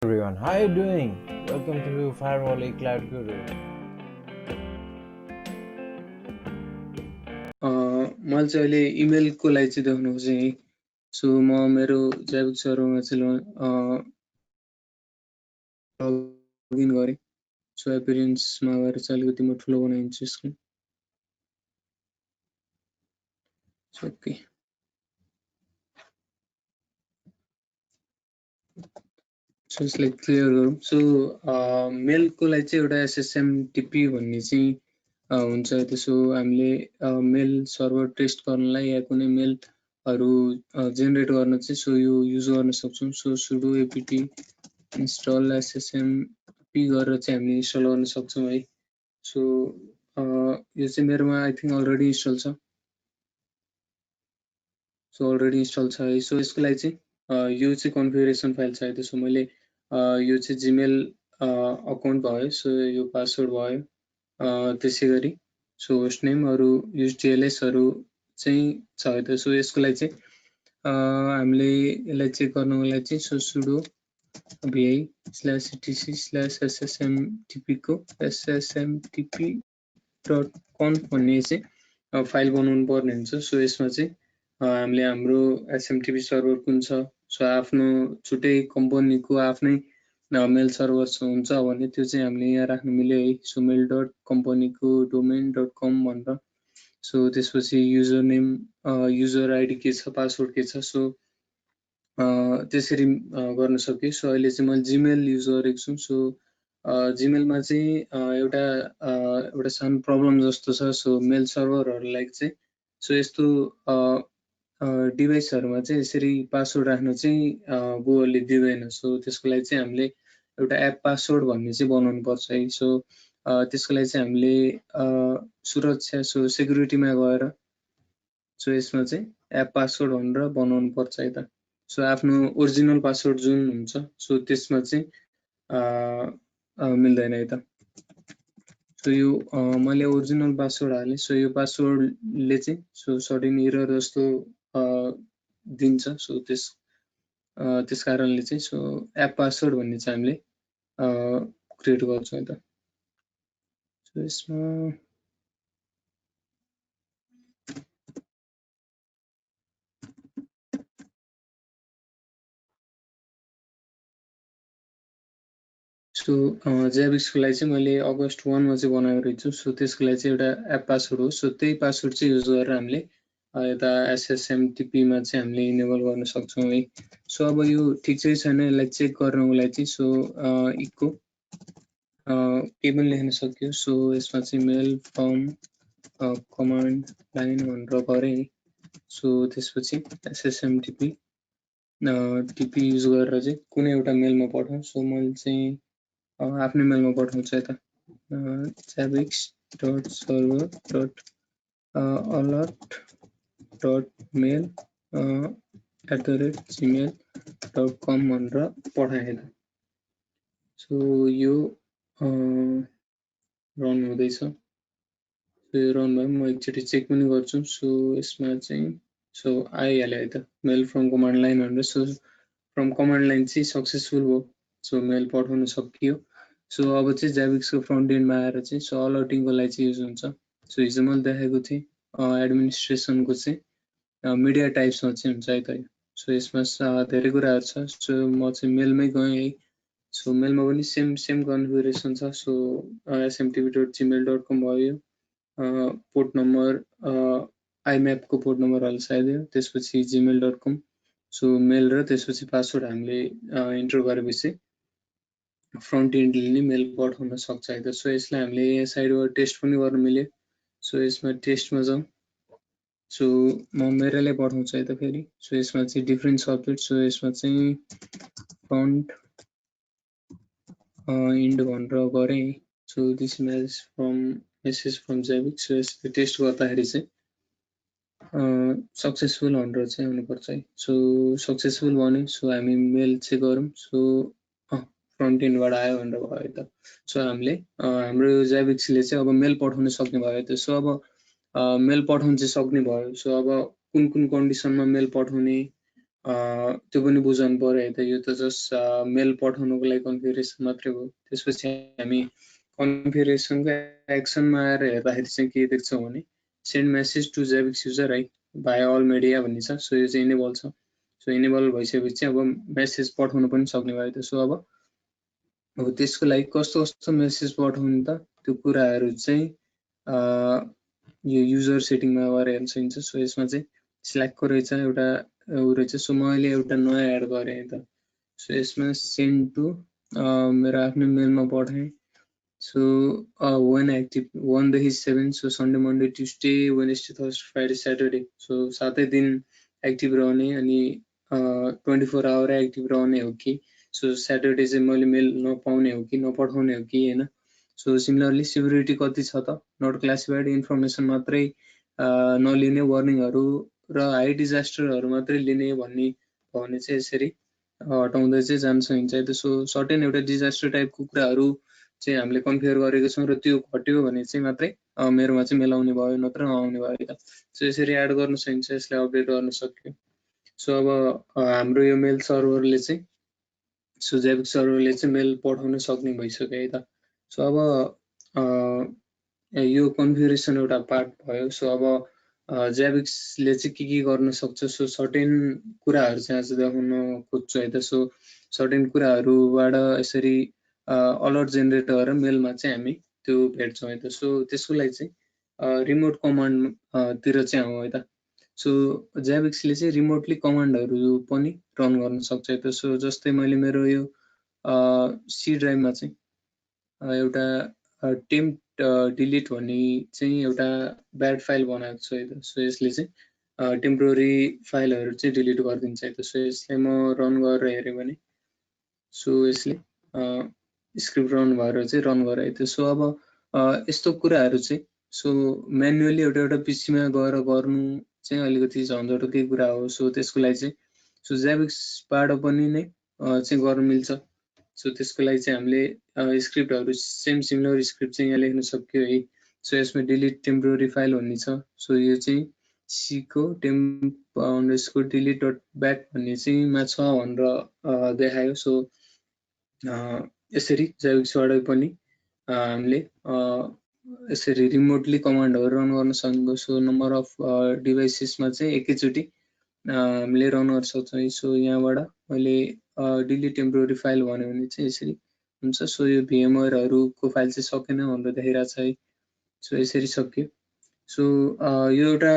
Everyone, how are you doing? Welcome to Firewall Cloud Guru. मैले चाहिँ अहिले इमेलको लागि चाहिँ देखाउनु खोजेँ है। सो म मेरो जैविक सर्भरमा चाहिँ लगइन गरेँ। सो एपियरेन्समा गएर चाहिँ अलिकति म ठुलो बनाइदिन्छु स्क्रिन। So okay. सो यसलाई क्लियर गरौँ। सो मेलको लागि चाहिँ एउटा SSMTP भन्ने चाहिँ हुन्छ। त्यसो हामीले मेल सर्भर टेस्ट गर्नलाई या कुनै मेलहरू जेनेरेट गर्न चाहिँ सो यो युज गर्न सक्छौँ। So sudo apt install SSMTP गरेर चाहिँ हामीले इन्स्टल गर्न सक्छौँ है। सो यो चाहिँ मेरोमा आई थिङ्क अलरेडी इन्स्टल छ। सो अलरेडी इन्स्टल छ है। सो यसको लागि चाहिँ यो चाहिँ कन्फिगरेसन फाइल छ है। त्यसो मैले यो चाहिँ जीमेल अकाउन्ट भयो। सो यो पासवर्ड भयो। त्यसै गरी सो होस्ट नेमहरू युज TLSहरू चाहिँ छ है त। सो यसको लागि चाहिँ हामीले यसलाई चेक गर्नको लागि चाहिँ सो सुडो vi/etc/ssmtp को ssmtp.conf भन्ने चाहिँ फाइल बनाउनु पर्ने हुन्छ। सो यसमा चाहिँ हामीले हाम्रो SMTP सर्भर कुन छ, सो आफ्नो छुट्टै कम्पनीको आफ्नै मेल सर्भर हुन्छ भने त्यो चाहिँ हामीले यहाँ राख्नु मिल्यो है। सो mail.company को domain.com भनेर सो त्यसपछि युजर नेम युजर आइडी के छ, पासवर्ड के छ, सो त्यसरी गर्न सक्यो। सो अहिले चाहिँ मैले जीमेल युज गरेको छु। सो जीमेलमा चाहिँ एउटा सानो प्रब्लम जस्तो छ। सो मेल सर्भरहरूलाई चाहिँ सो यस्तो डिभाइसहरूमा चाहिँ यसरी पासवर्ड राख्न चाहिँ गुगलले दिँदैन। सो त्यसको लागि चाहिँ हामीले एउटा एप पासवर्ड भन्ने चाहिँ बनाउनु पर्छ है। सो त्यसको लागि चाहिँ हामीले सुरक्षा सो सेक्युरिटीमा गएर सो यसमा चाहिँ एप पासवर्ड भनेर बनाउनु पर्छ है त। सो आफ्नो ओरिजिनल पासवर्ड जुन हुन्छ सो त्यसमा चाहिँ मिल्दैन है त। सो यो मैले ओरिजिनल पासवर्ड हालेँ। सो यो पासवर्डले चाहिँ सो सर्टेन एरर जस्तो दिन्छ। सो त्यस कारणले चाहिँ सो एप पासवर्ड भन्ने चाहिँ हामीले क्रिएट गर्छौँ है त। सो यसमा सो जेबिक्सको लागि चाहिँ मैले अगस्त 1 मा चाहिँ बनाएको रहेछु। सो त्यसको लागि चाहिँ एउटा एप पासवर्ड हो। सो त्यही पासवर्ड चाहिँ युज गरेर हामीले यता SSMTP मा चाहिँ हामीले इनेबल गर्न सक्छौँ है। सो अब यो ठिक चाहिँ छैन, यसलाई चेक गर्नको लागि चाहिँ सो इको के पनि लेख्न सक्यो। सो यसमा चाहिँ मेल फ्रम कमान्ड लाइन भनेर गरेँ। सो त्यसपछि SSMTP TP युज गरेर चाहिँ कुनै एउटा मेलमा पठाउँ। सो मैले चाहिँ आफ्नै मेलमा पठाउँछ यता javix.server.alert.mail@gmail.com भनेर पठाएँ। सो यो रन हुँदैछ। सो यो रन भयो। म एकचोटि चेक पनि गर्छु। सो यसमा चाहिँ सो आइहाल्यो है त, मेल फ्रम कमान्ड लाइन भनेर। सो फ्रम कमान्ड लाइन चाहिँ सक्सेसफुल भयो। सो मेल पठाउन सकियो। सो अब चाहिँ जेबिक्सको फ्रन्ट एन्डमा आएर चाहिँ सो अलर्टिङको लागि चाहिँ युज हुन्छ। सो हिजो मैले देखाएको थिएँ एडमिनिस्ट्रेसनको चाहिँ मिडिया टाइप्समा चाहिँ हुन्छ है त। सो यसमा धेरै कुराहरू छ। सो म चाहिँ मेलमै गएँ है। सो मेलमा पनि सेम कन्फिगरेसन छ। सो smtp.gmail.com भयो। पोर्ट नम्बर आइम्यापको पोर्ट नम्बर होला सायद यो। त्यसपछि gmail.com सो मेल र त्यसपछि पासवर्ड हामीले इन्टर गरेपछि फ्रन्ट एन्डले नै मेल पठाउन सक्छ है त। सो यसलाई हामीले यहाँ साइडबाट टेस्ट पनि गर्न मिल्यो। सो यसमा टेस्टमा जाउँ। सो म मेरोलाई पठाउँछु है त फेरि। सो यसमा चाहिँ डिफ्रेन्ट सब्जेक्ट। सो यसमा चाहिँ फ्रन्ट इन्ड भनेर गरेँ। So this message from Zabbix. So यसले टेस्ट गर्दाखेरि चाहिँ सक्सेसफुल भनेर चाहिँ हुनुपर्छ है। सो सक्सेसफुल भन्यो। सो हामी मेल चेक गरौँ। सो फ्रन्ट एन्डबाट आयो भनेर भयो है त। सो हामीले हाम्रो जेबिक्सले चाहिँ अब मेल पठाउन सक्ने भयो त। सो अब मेल पठाउन चाहिँ सक्ने भयो। सो अब कुन कन्डिसनमा मेल पठाउने त्यो पनि बुझाउनु पर्यो है त। यो त जस्ट मेल पठाउनुको लागि कन्फिगरेसन मात्रै हो। त्यसपछि हामी कन्फिगरेसनको एक्सनमा आएर हेर्दाखेरि चाहिँ के देख्छौँ भने सेन्ड मेसेज टु जेबिक्स युजर है भाया अल मिडिया भन्ने छ। सो यो चाहिँ इनेबल छ। सो इनेबल भइसकेपछि अब मेसेज पठाउन पनि सक्ने भयो त। सो अब त्यसको लागि कस्तो कस्तो मेसेज पठाउनु त त्यो कुराहरू चाहिँ यो युजर सेटिङमा गएर हेर्न सकिन्छ। सो यसमा चाहिँ स्ल्याकको रहेछ एउटा रहेछ। सो मैले एउटा नयाँ एड गरेँ है त। सो यसमा सेन्ड टु मेरो आफ्नो मेलमा पठाएँ। सो 1 एक्टिभ 1 देखि 7 so Sunday Monday Tuesday Wednesday Thursday Friday Saturday so 7 दिन एक्टिभ रहने अनि 24 आवर एक्टिभ रहने हो कि सो स्याटरडे चाहिँ मैले मेल नपाउने हो कि नपठाउने हो कि हैन। सो सिमिलरली सिक्युरिटी कति छ त नट क्लासिफाइड इन्फर्मेसन मात्रै नलिने वार्निङहरू र हाई डिजास्टरहरू मात्रै लिने भन्ने हो भने चाहिँ यसरी हटाउँदै चाहिँ जान सकिन्छ है त। सो सर्टेन एउटा डिजास्टर टाइपको कुराहरू चाहिँ हामीले कन्फिगर गरेको छौँ र त्यो घट्यो भने चाहिँ मात्रै मेरोमा चाहिँ मेल आउने भयो नत्र नआउने भयो त। सो यसरी एड गर्न सकिन्छ, यसलाई अपडेट गर्न सक्यो। सो अब हाम्रो यो मेल सर्भरले चाहिँ सो जेबिक्स सर्भरले चाहिँ मेल पठाउन सक्ने भइसक्यो है त। सो अब यो कन्फिगरेसन एउटा पार्ट भयो। सो अब जेबिक्सले चाहिँ के गर्न सक्छ सो सर्टेन कुराहरू चाहिँ आज देखाउन खोज्छु है त। सो सर्टेन कुराहरूबाट यसरी अलर्ट जेनेरेट गरेर मेलमा चाहिँ हामी त्यो भेट्छौँ है त। सो त्यसको लागि चाहिँ रिमोट कमान्ड तिर चाहिँ आउँ है त। सो जेबिक्सले चाहिँ रिमोटली कमान्डहरू पनि रन गर्न सक्छ है त। सो जस्तै मैले मेरो यो सी ड्राइभमा चाहिँ एउटा टेम्प डिलिट भन्ने चाहिँ एउटा ब्याड फाइल बनाएको छु है त। सो यसले चाहिँ टेम्पोररी फाइलहरू चाहिँ डिलिट गरिदिन्छ है त। सो यसलाई म रन गरेर हेरेँ भने सो यसले स्क्रिप्ट रन भएर चाहिँ रन गरे है त। सो अब यस्तो कुराहरू चाहिँ सो म्यानुअली एउटा एउटा पिसीमा गएर गर्नु चाहिँ अलिकति झन्झटकै कुरा हो। सो त्यसको लागि चाहिँ सो जेबिक्सबाट पनि नै चाहिँ गर्न मिल्छ। सो त्यसको लागि चाहिँ हामीले स्क्रिप्टहरू सेम सिमिलर स्क्रिप्ट चाहिँ यहाँ लेख्न सक्यो है। सो यसमा डिलिट टेम्पोररी फाइल भन्ने छ। सो यो चाहिँ सीको temp underscore delete dot back भन्ने चाहिँ मा छ भनेर देखायो। सो यसरी जेबिक्सबाट पनि हामीले यसरी रिमोटली कमान्डहरू रन गर्न सक्छौँ। सो नम्बर अफ डिभाइसेसमा चाहिँ एकैचोटि हामीले रन गर्न सक्छौँ। सो यहाँबाट मैले डिलिट टेम्पोररी फाइल भन्यो भने चाहिँ यसरी हुन्छ। सो यो VMwareहरूको फाइल चाहिँ सकेन भनेर देखाइरहेको छ है। सो यसरी सक्यो। सो यो एउटा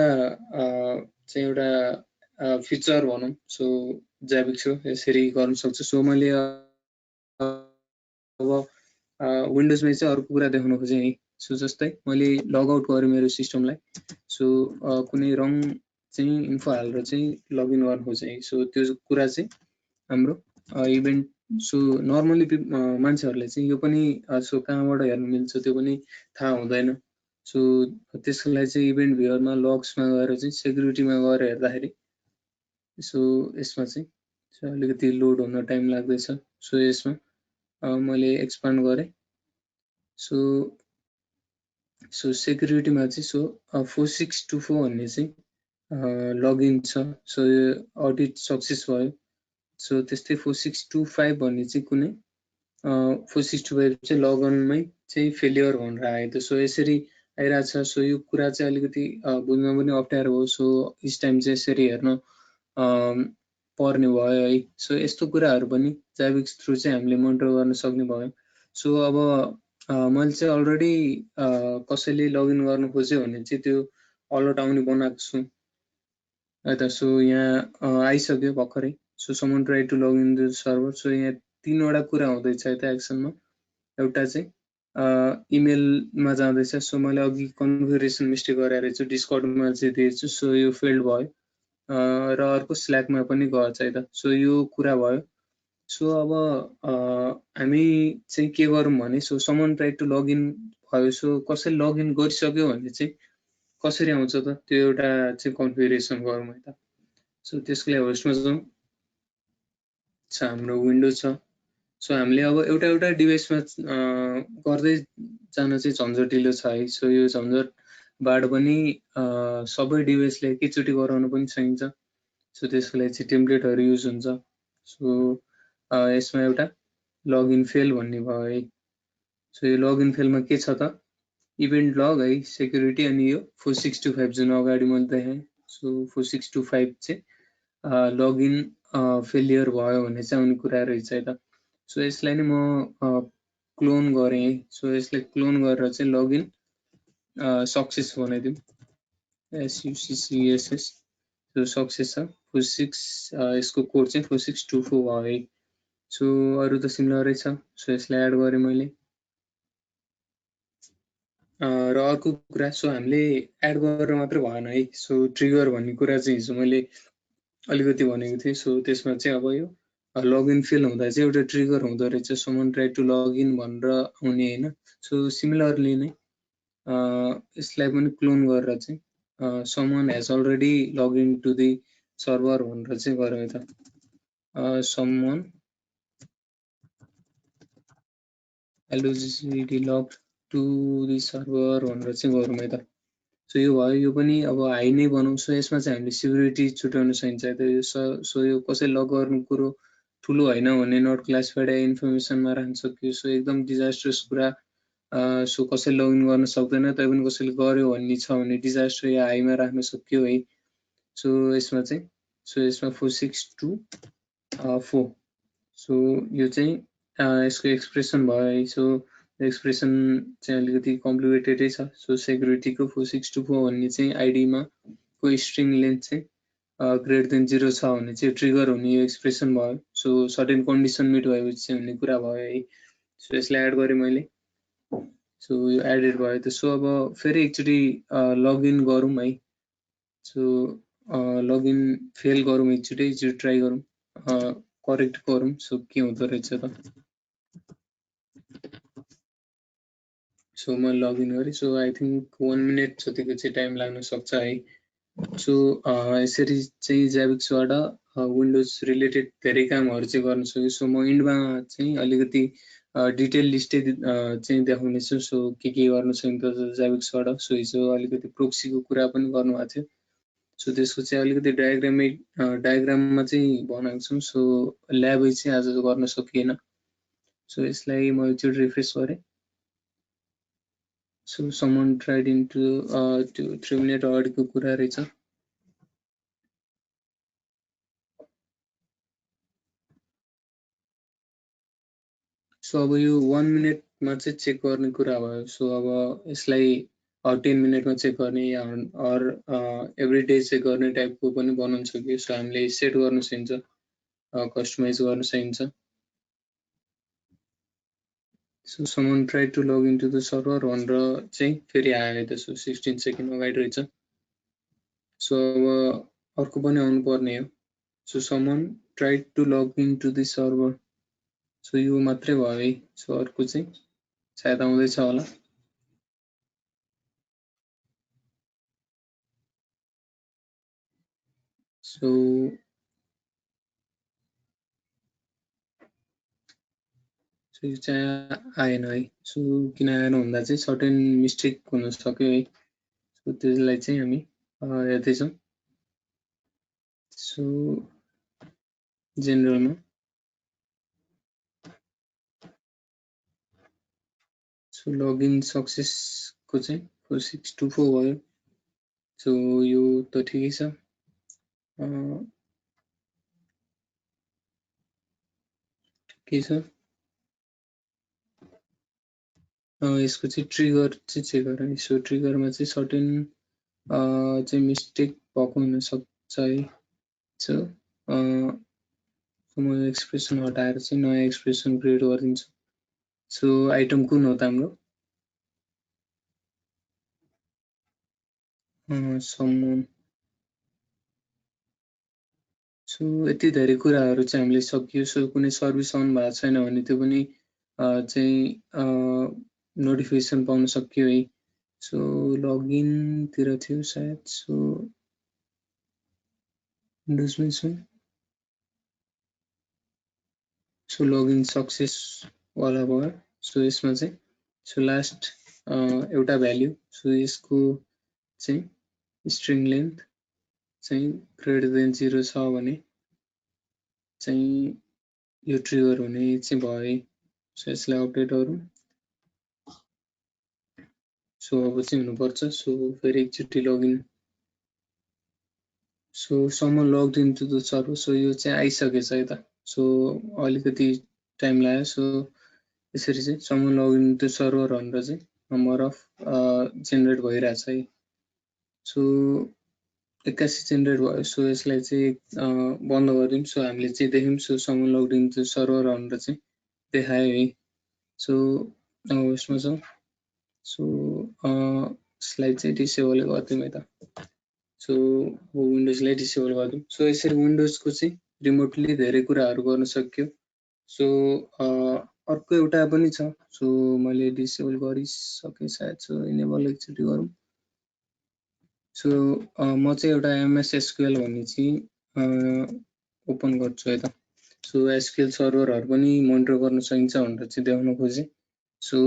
चाहिँ एउटा फिचर भनौँ। सो जेबिक्सको यसरी गर्न सक्छ। सो मैले अब विन्डोजमा चाहिँ अर्को कुरा देखाउन खोजेँ है। सो जस्तै मैले लगआउट गरेँ मेरो सिस्टमलाई। सो कुनै रङ चाहिँ इन्फो हालेर चाहिँ लगइन गर्न खोजेँ है। सो त्यो कुरा चाहिँ हाम्रो इभेन्ट सो नर्मली मान्छेहरूले चाहिँ यो पनि सो कहाँबाट हेर्न मिल्छ त्यो पनि थाहा हुँदैन। सो त्यसको लागि चाहिँ इभेन्ट भ्युअरमा लग्समा गएर चाहिँ सेक्युरिटीमा गएर हेर्दाखेरि सो यसमा चाहिँ अलिकति लोड हुन टाइम लाग्दैछ। सो यसमा मैले एक्सपान्ड गरेँ। सो सेक्युरिटीमा चाहिँ सो 4624 भन्ने चाहिँ लगइन छ। सो यो अडिट सक्सेस भयो। सो त्यस्तै 4625 भन्ने चाहिँ कुनै 4625 चाहिँ लगइनमै चाहिँ फेलियर भनेर आयो त। सो यसरी आइरहेछ। सो यो कुरा चाहिँ अलिकति बुझ्न पनि अप्ठ्यारो हो। सो इस टाइम चाहिँ यसरी हेर्न पर्ने भयो है। सो यस्तो कुराहरू पनि जेबिक्स थ्रु चाहिँ हामीले मोनिटर गर्न सक्ने भयो। सो अब मैले चाहिँ अलरेडी कसैले लगइन गर्न खोज्यो भने चाहिँ त्यो अलर्ट आउने बनाएको छु है त। सो यहाँ आइसक्यो भर्खरै। So someone try to login the server. So यहाँ तीनवटा कुरा हुँदैछ है त एक्सनमा। एउटा चाहिँ इमेलमा जाँदैछ। सो मैले अघि कन्फिगरेसन मिस्टेक गरेर रहेछु, डिस्कर्डमा चाहिँ दिएछु। सो यो फेल्ड भयो र अर्को स्ल्याकमा पनि गएछ है त। सो यो कुरा भयो। सो अब हामी चाहिँ के गरौँ भने so someone try to login भयो। सो कसैले लगइन गरिसक्यो भने चाहिँ कसरी आउँछ त त्यो एउटा चाहिँ कन्फिगरेसन गरौँ है त। सो त्यसको लागि होस्टमा जाउँ। हाम्रो विन्डो छ। सो हामीले अब एउटा एउटा डिभाइसमा गर्दै जान चाहिँ झन्झटिलो छ है। सो यो झन्झटबाट पनि सबै डिभाइसले एकैचोटि गराउन पनि सकिन्छ। सो त्यसको लागि चाहिँ टेम्प्लेटहरु युज हुन्छ सो यसमा एउटा लगइन फेल भन्ने भयो है सो यो लगइन फेलमा के छ त इभेन्ट लग है सेक्युरिटी अनि यो 4625 जुन अगाडि मैले देखाएँ सो 4625 चाहिँ लगइन फेलियर भयो भन्ने चाहिँ आउने कुरा रहेछ है त सो यसलाई नै म क्लोन गरेँ है सो यसलाई क्लोन गरेर चाहिँ लगइन सक्सेस बनाइदिउँ SUCCESS सो सक्सेस छ 46 यसको कोड चाहिँ 4624 भयो है सो अरु त सिमिलरै छ सो यसलाई एड गरेँ मैले र अर्को कुरा सो हामीले एड गरेर मात्र भएन है सो ट्रिगर भन्ने कुरा चाहिँ हिजो मैले अलिकति भनेको थिएँ सो त्यसमा चाहिँ अब यो लगइन फेल हुँदा चाहिँ एउटा ट्रिगर हुँदो रहेछ समन ट्राई टु लगइन भनेर आउने हैन सो सिमिलरली नै यसलाई पनि क्लोन गरेर चाहिँ someone has already login to the server भनेर चाहिँ गरौँ त someone LOGD log to the server भनेर चाहिँ गरौँ है त सो यो भयो यो पनि अब हाई नै बनाउँ सो यसमा चाहिँ हामीले सिक्युरिटी छुट्याउन सकिन्छ सो यो कसै लग गर्नु कुरो ठुलो हैन भने नट क्लासिफाइड इन्फर्मेसनमा राख्न सकियो सो एकदम डिजास्टर्स कुरा सो कसैले लगइन गर्न सक्दैन तैपनि कसैले गर्यो भन्ने छ भने डिजास्टर या हाईमा राख्न सकियो है सो यसमा चाहिँ सो यसमा 4624 सो यो चाहिँ यसको एक्सप्रेसन भयो है सो एक्सप्रेसन चाहिँ अलिकति कम्प्लिकेटेडै छ सो सेक्युरिटीको 4624 भन्ने चाहिँ आइडीमा को स्ट्रिङ लेन्थ चाहिँ ग्रेटर देन 0 छ भने चाहिँ ट्रिगर हुने यो एक्सप्रेसन भयो सो सर्टेन कन्डिसन मिट भएपछि चाहिँ हुने कुरा भयो है सो यसलाई एड गरेँ मैले सो यो एडेड भयो त सो अब फेरि एकचोटि लगइन गरौँ है सो लगइन फेल गरौँ एकचोटि ट्राई गरौँ करेक्ट गरौँ सो के हुँदो रहेछ त सो म लगइन गरेँ सो आई थिंक 1 मिनेट जतिको चाहिँ टाइम लाग्न सक्छ है सो यसरी चाहिँ ज्याबिक्सबाट विन्डोज रिलेटेड धेरै कामहरु चाहिँ गर्न सक्यो सो म इन्डमा चाहिँ अलिकति डिटेल लिस्टै चाहिँ देखाउने छु सो के गर्न सकिन्छ ज्याबिक्सबाट सो हिजो अलिकति प्रोक्सीको कुरा पनि गर्नु भएको थियो सो त्यसको चाहिँ अलिकति डायग्राममा चाहिँ बनाएको छौँ सो ल्याबै चाहिँ आज गर्न सकिएन सो यसलाई म एकचोटि रिफ्रेस गरेँ so someone tried into to 3 minute अगाडिको कुरा रहेछ सो अब यो 1 मिनेटमा चाहिँ चेक गर्ने कुरा भयो सो अब यसलाई 10 मिनेटमा चेक गर्ने या अर एभ्री डे चेक गर्ने टाइपको पनि बनाउन सकियो सो हामीले सेट गर्न सकिन्छ कस्टमाइज गर्न सकिन्छ so someone tried to log into the server भनेर चाहिँ फेरि आयो त सो 16 सेकेन्ड अगाडि रहेछ सो अब अर्को पनि आउनु पर्ने हो so someone tried to log into the server so यो मात्रै भयो है सो अर्को चाहिँ सायद आउँदैछ होला सो यो चाहिँ आएन है सो किन आएन भन्दा चाहिँ सर्टेन मिस्टेक हुन सक्यो है सो त्यसलाई चाहिँ हामी हेर्दैछौँ सो जेनरलमा सो लगइन सक्सेसको चाहिँ 4624 भयो सो यो त ठिकै छ ठिकै छ यसको चाहिँ ट्रिगर चाहिँ चेक गरौँ सो ट्रिगरमा चाहिँ सर्टेन चाहिँ मिस्टेक भएको हुन सक्छ है सो म एक्सप्रेसन हटाएर चाहिँ नयाँ एक्सप्रेसन क्रिएट गरिदिन्छु सो आइटम कुन हो त हाम्रो someone सो यति धेरै कुराहरू चाहिँ हामीले सकियो सो कुनै सर्भिस अन भएको छैन भने त्यो पनि चाहिँ नोटिफिकेसन पाउन सकियो है सो लगइन तिर थियो सायद सो विन्डोजमै छु सो लगइन सक्सेस वाला भयो सो यसमा चाहिँ सो लास्ट एउटा भ्याल्यु सो यसको चाहिँ स्ट्रिङ लेन्थ चाहिँ ग्रेटर देन 0 छ भने चाहिँ यो ट्रिगर हुने चाहिँ भयो है। सो यसलाई अपडेट गरौँ। सो अब चाहिँ हुनुपर्छ। सो फेरि एकचोटि login. So someone logged into the server. So यो चाहिँ आइसकेछ है त। सो अलिकति टाइम लाग्यो। सो यसरी चाहिँ someone logged into the server भनेर चाहिँ नम्बर अफ जेनेरेट भइरहेछ है। सो 81 जेनेरेट भयो। सो यसलाई चाहिँ बन्द गरिदिउँ। सो हामीले चाहिँ देख्यौँ। So someone logged into the server भनेर चाहिँ देखायो है। सो अब यसमा जाउँ। सो स्लाइड चाहिँ डिसेबल गरिदिउँ है त। सो विन्डोजलाई डिसेबल गरिदिउँ। सो यसरी विन्डोजको चाहिँ रिमोटली धेरै कुराहरू गर्न सक्यो। सो अर्को एउटा पनि छ। सो मैले डिसेबल गरिसकेँ सायद। सो इनेबल एकचोटि गरौँ। सो म चाहिँ एउटा एमएस एसक्युएल भन्ने चाहिँ ओपन गर्छु है त। सो एसक्युएल सर्भरहरू पनि मोनिटर गर्न सकिन्छ भनेर चाहिँ देखाउन खोजेँ। सो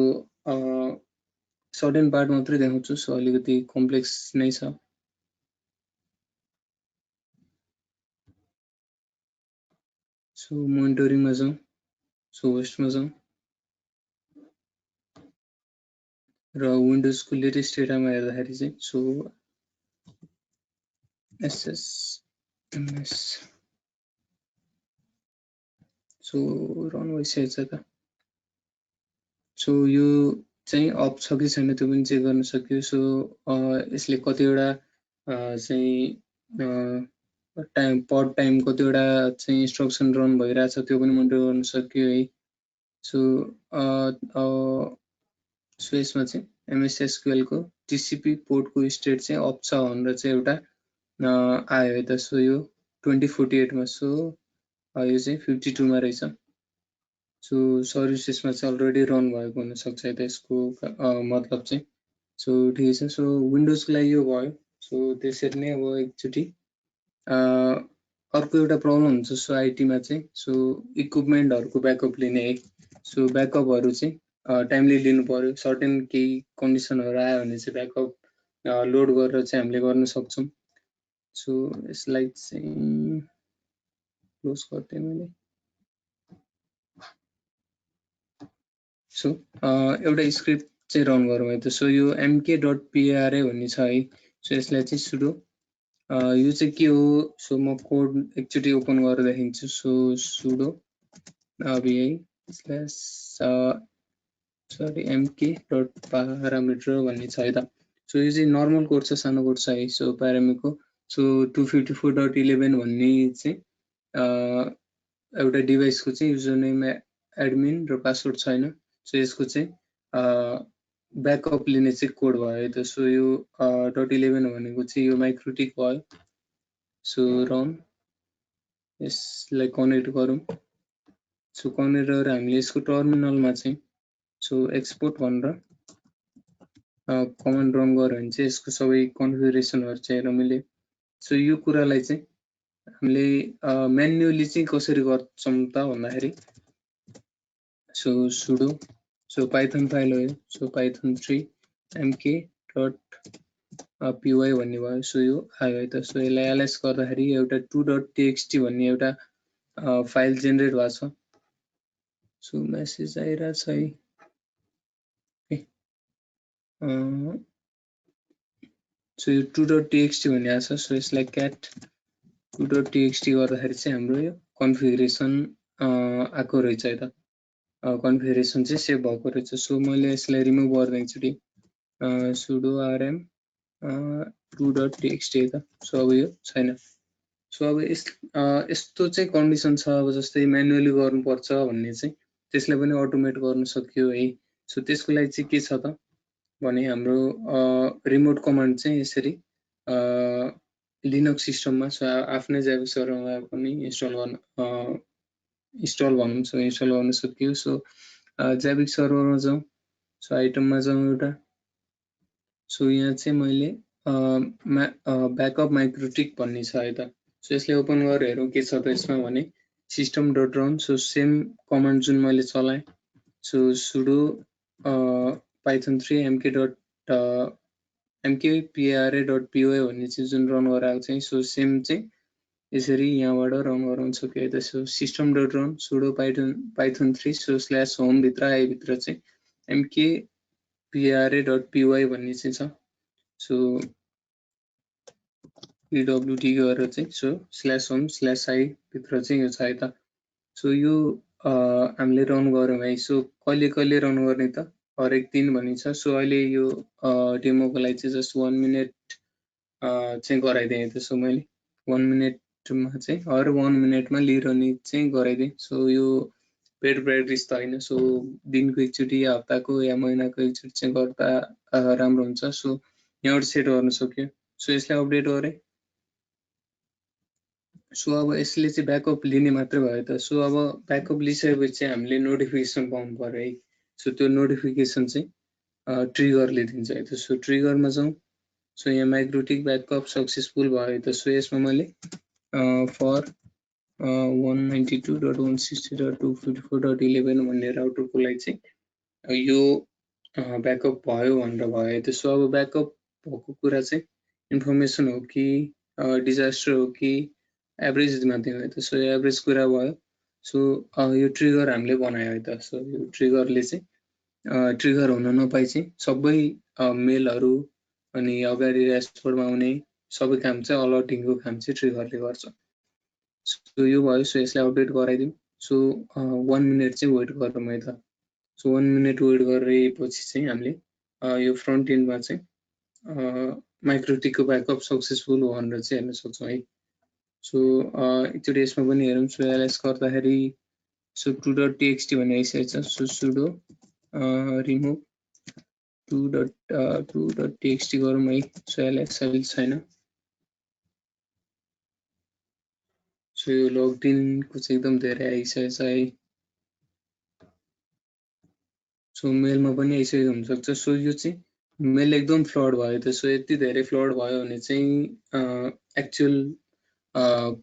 सर्टेन पार्ट मात्रै देखाउँछु। सो अलिकति कम्प्लेक्स नै छ। सो मोनिटरिङमा जाउँ। सो होस्टमा जाउँ र विन्डोजको लेटेस्ट डेटामा हेर्दाखेरि चाहिँ सो एसएसएमएस सो रन भइसकेको छ त। सो यो चाहिँ अफ छ कि छैन त्यो पनि चेक गर्न सक्यो। सो यसले कतिवटा चाहिँ टाइम पर टाइम कतिवटा चाहिँ इन्स्ट्रक्सन रन भइरहेछ त्यो पनि मोनिटर गर्न सक्यो है। सो सो यसमा चाहिँ एमएस एसक्युएल को टिसिपी पोर्टको स्टेट चाहिँ अफ छ भनेर चाहिँ एउटा आयो है त। सो यो 2048 मा। सो यो चाहिँ 52 मा रहेछ। सो सर्भिस यसमा चाहिँ अलरेडी रन भएको हुनसक्छ है त यसको मतलब चाहिँ। सो ठिकै छ। सो विन्डोजको लागि यो भयो। सो त्यसरी नै अब एकचोटि अर्को एउटा प्रब्लम हुन्छ। सो आइटीमा चाहिँ सो इक्विपमेन्टहरूको ब्याकअप लिने है। सो ब्याकअपहरू चाहिँ टाइमली लिनु पर्यो। सर्टेन केही कन्डिसनहरू आयो भने चाहिँ ब्याकअप लोड गरेर चाहिँ हामीले गर्न सक्छौँ। सो यसलाई चाहिँ क्लोज गरिदिएँ मैले। सो एउटा स्क्रिप्ट चाहिँ रन गरौँ है त। सो यो mk.pra भन्ने छ है। सो यसलाई चाहिँ सुडो यो चाहिँ के हो। सो म कोड एकचोटि ओपन गरेर देखाउँछु। So sudo vi slash sorry mk.parameter भन्ने छ है त। सो यो चाहिँ नर्मल कोड छ, सानो कोड छ है। सो प्यारामिको सो 254.11 भन्ने चाहिँ एउटा डिभाइसको चाहिँ युजर नेम एडमिन र पासवर्ड छैन। सो यसको चाहिँ ब्याकअप लिने चाहिँ कोड भयो है त। सो यो .11 भनेको चाहिँ यो माइक्रोटिक भयो। सो रन यसलाई कनेक्ट गरौँ। सो कनेक्ट गरेर हामीले यसको टर्मिनलमा चाहिँ सो एक्सपोर्ट भनेर कमान्ड रन गऱ्यो भने चाहिँ यसको सबै कन्फिगरेसनहरू चाहिँ हेर्न मिल्यो। सो यो कुरालाई चाहिँ हामीले म्यानुअली चाहिँ कसरी गर्छौँ त भन्दाखेरि so sudo so python file हो। सो पाइथन 3 mk.py भन्ने भयो। सो यो आयो है त। सो यसलाई एलएस गर्दाखेरि एउटा 2.txt भन्ने एउटा फाइल जेनेरेट भएको छ। सो मेसेज आइरहेछ है। सो यो 2.txt भन्ने आएको छ। सो यसलाई क्याट 2.txt गर्दाखेरि चाहिँ हाम्रो यो कन्फिगरेसन आएको रहेछ है त। कन्फिगरेसन चाहिँ सेभ भएको रहेछ। सो मैले यसलाई रिमुभ गर्दै एकचोटि सुडो rm 2.txt है त। सो अब यो छैन। सो अब यस्तो चाहिँ कन्डिसन छ। अब जस्तै म्यानुअली गर्नुपर्छ भन्ने चाहिँ त्यसलाई पनि अटोमेट गर्न सक्यो है। सो त्यसको लागि चाहिँ के छ त भने हाम्रो रिमोट कमान्ड चाहिँ यसरी लिनक्स सिस्टममा सो आफ्नै जाभिक सर्भरमा पनि इन्स्टल भनौँ। सो इन्स्टल गर्न सक्यो। सो जाभिक सर्भरमा जाउँ। सो आइटममा जाउँ एउटा। सो यहाँ चाहिँ मैले ब्याकअप माइक्रोटिक भन्ने छ है त। सो यसले ओपन गरेर हेरौँ के छ त यसमा भने system.run। सो सेम कमान्ड जुन मैले चलाएँ। So sudo Python 3 mk. mkpra.py भन्ने चाहिँ जुन रन गराएको चाहिँ सो सेम चाहिँ यसरी यहाँबाट रन गराउन सक्यो है त। So system.run sudo python 3 so /home भित्र आए भित्र चाहिँ mkpra.py भन्ने चाहिँ छ। सो pwd गरेर चाहिँ सो /home/i भित्र चाहिँ यो छ है त। सो यो हामीले रन गरौँ है। सो कहिले कहिले रन गर्ने त हरेक दिन भनिन्छ। सो अहिले यो डेमोको लागि चाहिँ जस्ट 1 मिनेट चाहिँ गराइदिएँ त। सो मैले 1 मिनेटमा चाहिँ हर 1 मिनेटमा लिइरहने चाहिँ गराइदिएँ। सो यो पेड प्र्याक्टिस त होइन। सो दिनको एकचोटि या हप्ताको या महिनाको एकचोटि चाहिँ गर्दा राम्रो हुन्छ। सो यहाँबाट सेट गर्न सक्यो। सो यसलाई अपडेट गरेँ। सो अब यसले चाहिँ ब्याकअप लिने मात्रै भयो त। सो अब ब्याकअप लिइसकेपछि चाहिँ हामीले नोटिफिकेसन पाउनु पर्यो है। सो त्यो नोटिफिकेसन चाहिँ ट्रिगरले दिन्छ है त। सो ट्रिगरमा जाउँ। सो यहाँ माइक्रोटिक ब्याकअप सक्सेसफुल भयो है त। सो यसमा मैले फर 192.160.254.11 भन्ने राउटरको लागि चाहिँ यो ब्याकअप भयो भनेर भयो है त। सो अब ब्याकअप भएको कुरा चाहिँ इन्फर्मेसन हो कि डिजास्टर हो कि एभरेजमा दियो है त। सो एभरेज कुरा भयो। सो यो ट्रिगर हामीले बनायो है त। सो यो ट्रिगरले चाहिँ ट्रिगर हुन नपाइ चाहिँ सबै मेलहरू अनि अगाडि ड्यासबोर्डमा आउने सबै काम चाहिँ अलर्टिङको काम चाहिँ ट्रिगरले गर्छ। सो यो भयो। सो यसलाई अपडेट गराइदिउँ। सो 1 मिनेट चाहिँ वेट गरौँ है त। सो 1 मिनेट वेट गरेपछि चाहिँ हामीले यो फ्रन्ट एन्डमा चाहिँ माइक्रोटिकको ब्याकअप सक्सेसफुल हो भनेर चाहिँ हेर्न सक्छौँ है। सो एकचोटि यसमा पनि हेरौँ। सो एलएस गर्दाखेरि सो 2.txt भन्ने आइसकेको छ। सो sudo remove 2.txt गरौँ है। सो एलएस अहिले छैन। सो यो लगइनको चाहिँ एकदम धेरै आइसकेको छ है। सो मेलमा पनि आइसकेको हुनसक्छ। सो यो चाहिँ मेल एकदम फ्लड भयो त। सो यति धेरै फ्लड भयो भने चाहिँ एक्चुअल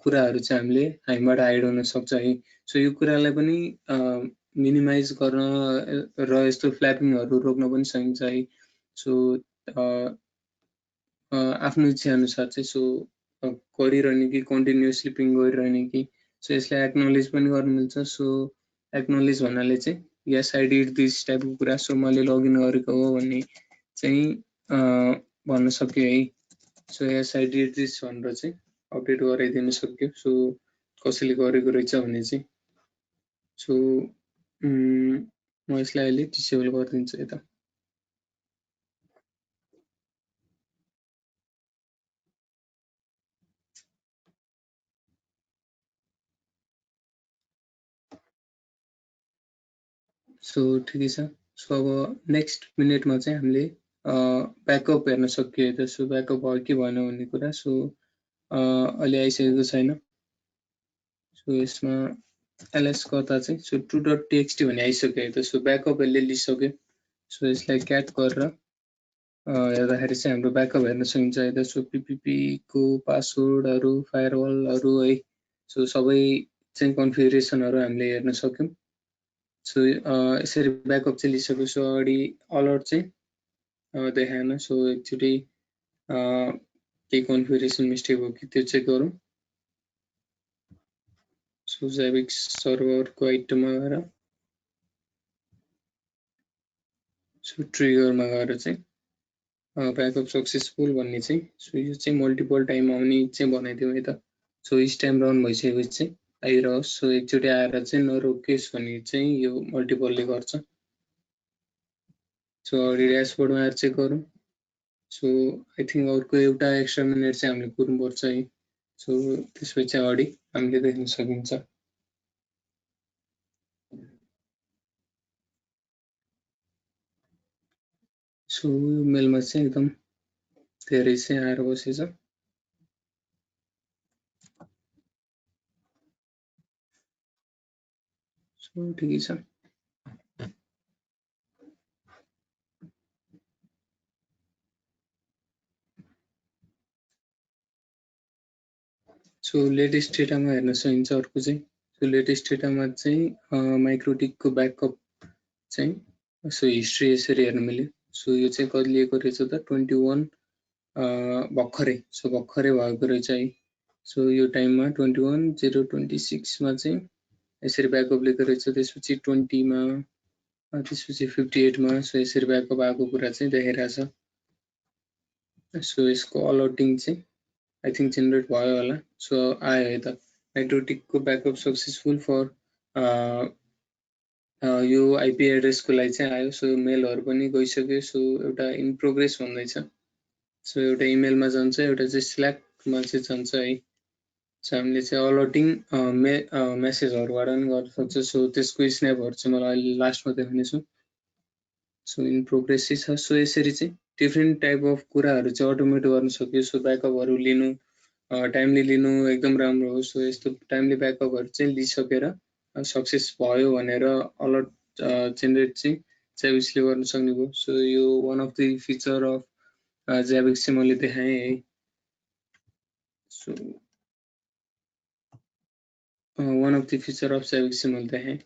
कुराहरू चाहिँ हामीबाट हाइड हुन सक्छ है। सो यो कुरालाई पनि मिनिमाइज गर्न र यस्तो फ्ल्यापिङहरू रोक्न पनि सकिन्छ है। सो आफ्नो इच्छा अनुसार चाहिँ सो गरिरहने कि कन्टिन्युअसली पिङ गरिरहने कि सो यसलाई एक्नोलेज पनि गर्न मिल्छ। सो एक्नोलेज भन्नाले चाहिँ यस आई डिड दिस टाइपको कुरा। सो मैले लगइन गरेको हो भन्ने चाहिँ भन्न सक्यो है। So yes I did this भनेर चाहिँ अपडेट गराइदिन सक्यो। सो कसैले गरेको रहेछ भन्ने चाहिँ। सो म यसलाई अहिले डिसेबल गरिदिन्छु है त। सो ठिकै छ। सो अब नेक्स्ट मिनेटमा चाहिँ हामीले ब्याकअप हेर्न सकियो त। सो ब्याकअप भयो कि भएन भन्ने कुरा। सो अहिले आइसकेको छैन। सो यसमा एलएस गर्दा चाहिँ सो 2.txt भन्ने आइसक्यो है त। सो ब्याकअप यसले लिइसक्यो। सो यसलाई क्याट गरेर हेर्दाखेरि चाहिँ हाम्रो ब्याकअप हेर्न सकिन्छ है त। सो पिपिपी को पासवर्डहरू फायरवलहरू है। सो सबै चाहिँ कन्फिगरेसनहरू हामीले हेर्न सक्यौँ। सो यसरी ब्याकअप चाहिँ लिइसक्यो। सो अगाडि अलर्ट चाहिँ देखाएन। सो एकचोटि केही कन्फिगरेसन मिस्टेक हो कि त्यो चेक गरौँ। सो जाभिक्स सर्भरको आइटममा गएर सो ट्रिगरमा गएर चाहिँ ब्याकअप सक्सेसफुल भन्ने चाहिँ सो यो चाहिँ मल्टिपल टाइम आउने चाहिँ बनाइदिउँ है त। सो इच टाइम रन भइसकेपछि चाहिँ आइरहोस्। सो एकचोटि आएर चाहिँ नरोकियोस् भन्ने चाहिँ यो मल्टिपलले गर्छ। सो अगाडि ड्यासबोर्डमा आएर चेक गरौँ। सो आई थिङ्क अर्को एउटा एक्स्ट्रा मिनेट चाहिँ हामीले कुर्नुपर्छ है। सो त्यसपछि अगाडि हामीले देख्न सकिन्छ। सो यो मेलमा चाहिँ एकदम धेरै चाहिँ आएर बसेछ। सो ठिकै छ। सो लेटेस्ट डेटामा हेर्न सकिन्छ अर्को चाहिँ। सो लेटेस्ट डेटामा चाहिँ माइक्रोटिकको ब्याकअप चाहिँ सो हिस्ट्री यसरी हेर्न मिल्यो। सो यो चाहिँ कहिले लिएको रहेछ त 21 भर्खरै भएको रहेछ है। सो यो टाइममा 21/0/26 मा चाहिँ यसरी ब्याकअप लिएको रहेछ। त्यसपछि 20 मा त्यसपछि 58 मा सो यसरी ब्याकअप आएको कुरा चाहिँ देखिरहेछ। सो यसको अलर्टिङ चाहिँ आई थिंक जेनेरेट भयो होला। सो आयो है त, नाइट्रोटिकको ब्याकअप सक्सेसफुल फर यो आइपी एड्रेसको लागि चाहिँ आयो। सो मेलहरू पनि गइसक्यो। सो एउटा इन प्रोग्रेस भन्दैछ। सो एउटा इमेलमा जान्छ, एउटा चाहिँ स्ल्याकमा चाहिँ जान्छ है। सो हामीले चाहिँ अलर्टिङ मेसेजहरूबाट पनि गर्न सक्छ। सो त्यसको स्न्यापहरू चाहिँ मलाई अहिले लास्टमा देखाउनेछु। सो इन प्रोग्रेस चाहिँ छ। सो यसरी चाहिँ डिफ्रेन्ट टाइप अफ कुराहरू चाहिँ अटोमेट गर्न सक्यो। सो ब्याकअपहरू लिनु, टाइमली लिनु एकदम राम्रो हो। सो यस्तो टाइमली ब्याकअपहरू चाहिँ लिइसकेर सक्सेस भयो भनेर अलर्ट जेनेरेट चाहिँ जेबिक्सले गर्न सक्ने भयो। सो यो one of the feature of Zabbix चाहिँ मैले देखाएँ है। So one of the feature of Zabbix चाहिँ मैले देखाएँ।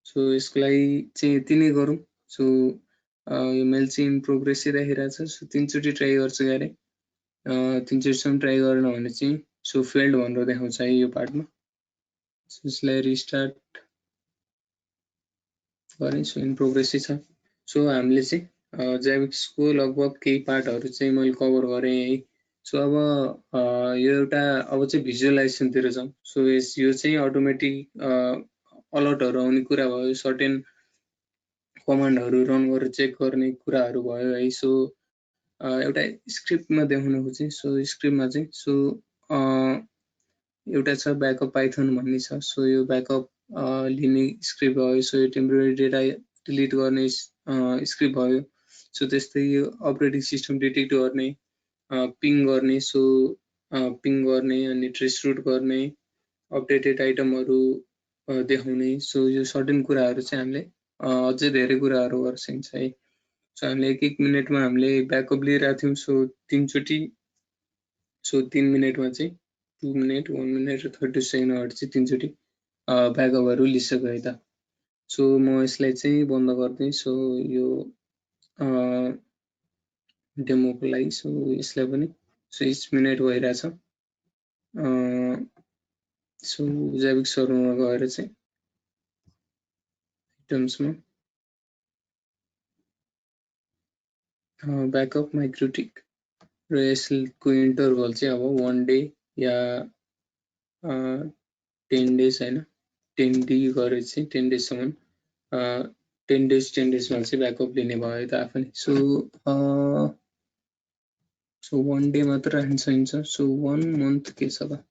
सो यसको लागि चाहिँ यति नै गरौँ। सो यो मेल चाहिँ इन प्रोग्रेस चाहिँ राखिरहेछ। सो 3 चोटि ट्राई गर्छु गरे, 3 चोटिसम्म ट्राई गरेन भने चाहिँ सो फेल्ड भनेर देखाउँछ है यो पार्टमा। सो यसलाई रिस्टार्ट गरेँ। सो इन प्रोग्रेस छ। सो हामीले चाहिँ जेबिक्सको लगभग केही पार्टहरू चाहिँ मैले कभर गरेँ है। सो अब यो एउटा अब चाहिँ भिजुअलाइजेसनतिर जाउँ। सो यो चाहिँ अटोमेटिक अलर्टहरू आउने कुरा भयो, सर्टेन कमान्डहरू रन गरेर चेक गर्ने कुराहरू भयो है। सो एउटा स्क्रिप्टमा देखाउन खोजेँ। सो स्क्रिप्टमा चाहिँ सो एउटा छ ब्याकअप पाइथन भन्ने छ। सो यो ब्याकअप लिने स्क्रिप्ट भयो। सो यो टेम्पोरेरी डेटा डिलिट गर्ने स्क्रिप्ट भयो। सो त्यस्तै यो अपरेटिङ सिस्टम डिटेक्ट गर्ने, पिङ गर्ने, सो पिङ गर्ने अनि ट्रेस रुट गर्ने, अपडेटेड आइटमहरू देखाउने। सो यो सर्टेन कुराहरू चाहिँ हामीले अझै धेरै कुराहरू गर्न सकिन्छ है। सो हामीले 1 मिनटमा हामीले ब्याकअप लिइरहेको थियौँ। सो 3 चोटि, सो 3 मिनटमा चाहिँ 2 मिनट, 1 मिनट र 30 सेकेन्डहरू चाहिँ 3 चोटि ब्याकअपहरू लिइसक्यो है त। सो म यसलाई चाहिँ बन्द गर्दै। सो यो डेमोको लागि सो यसलाई पनि सो 1 मिनट भइरहेछ। सो जेबिक्स सर्भरमा गएर चाहिँ आइटम्समा ब्याकअप माइक्रोटिक र यसको इन्टरभल चाहिँ अब 1 डे या 10 डेज होइन, 10 डी गरेर चाहिँ 10 डेजसम्म 10 डेजमा चाहिँ ब्याकअप लिने भयो त आफै। सो 1 डे मात्र राख्न सकिन्छ। सो 1 मन्थ के छ त,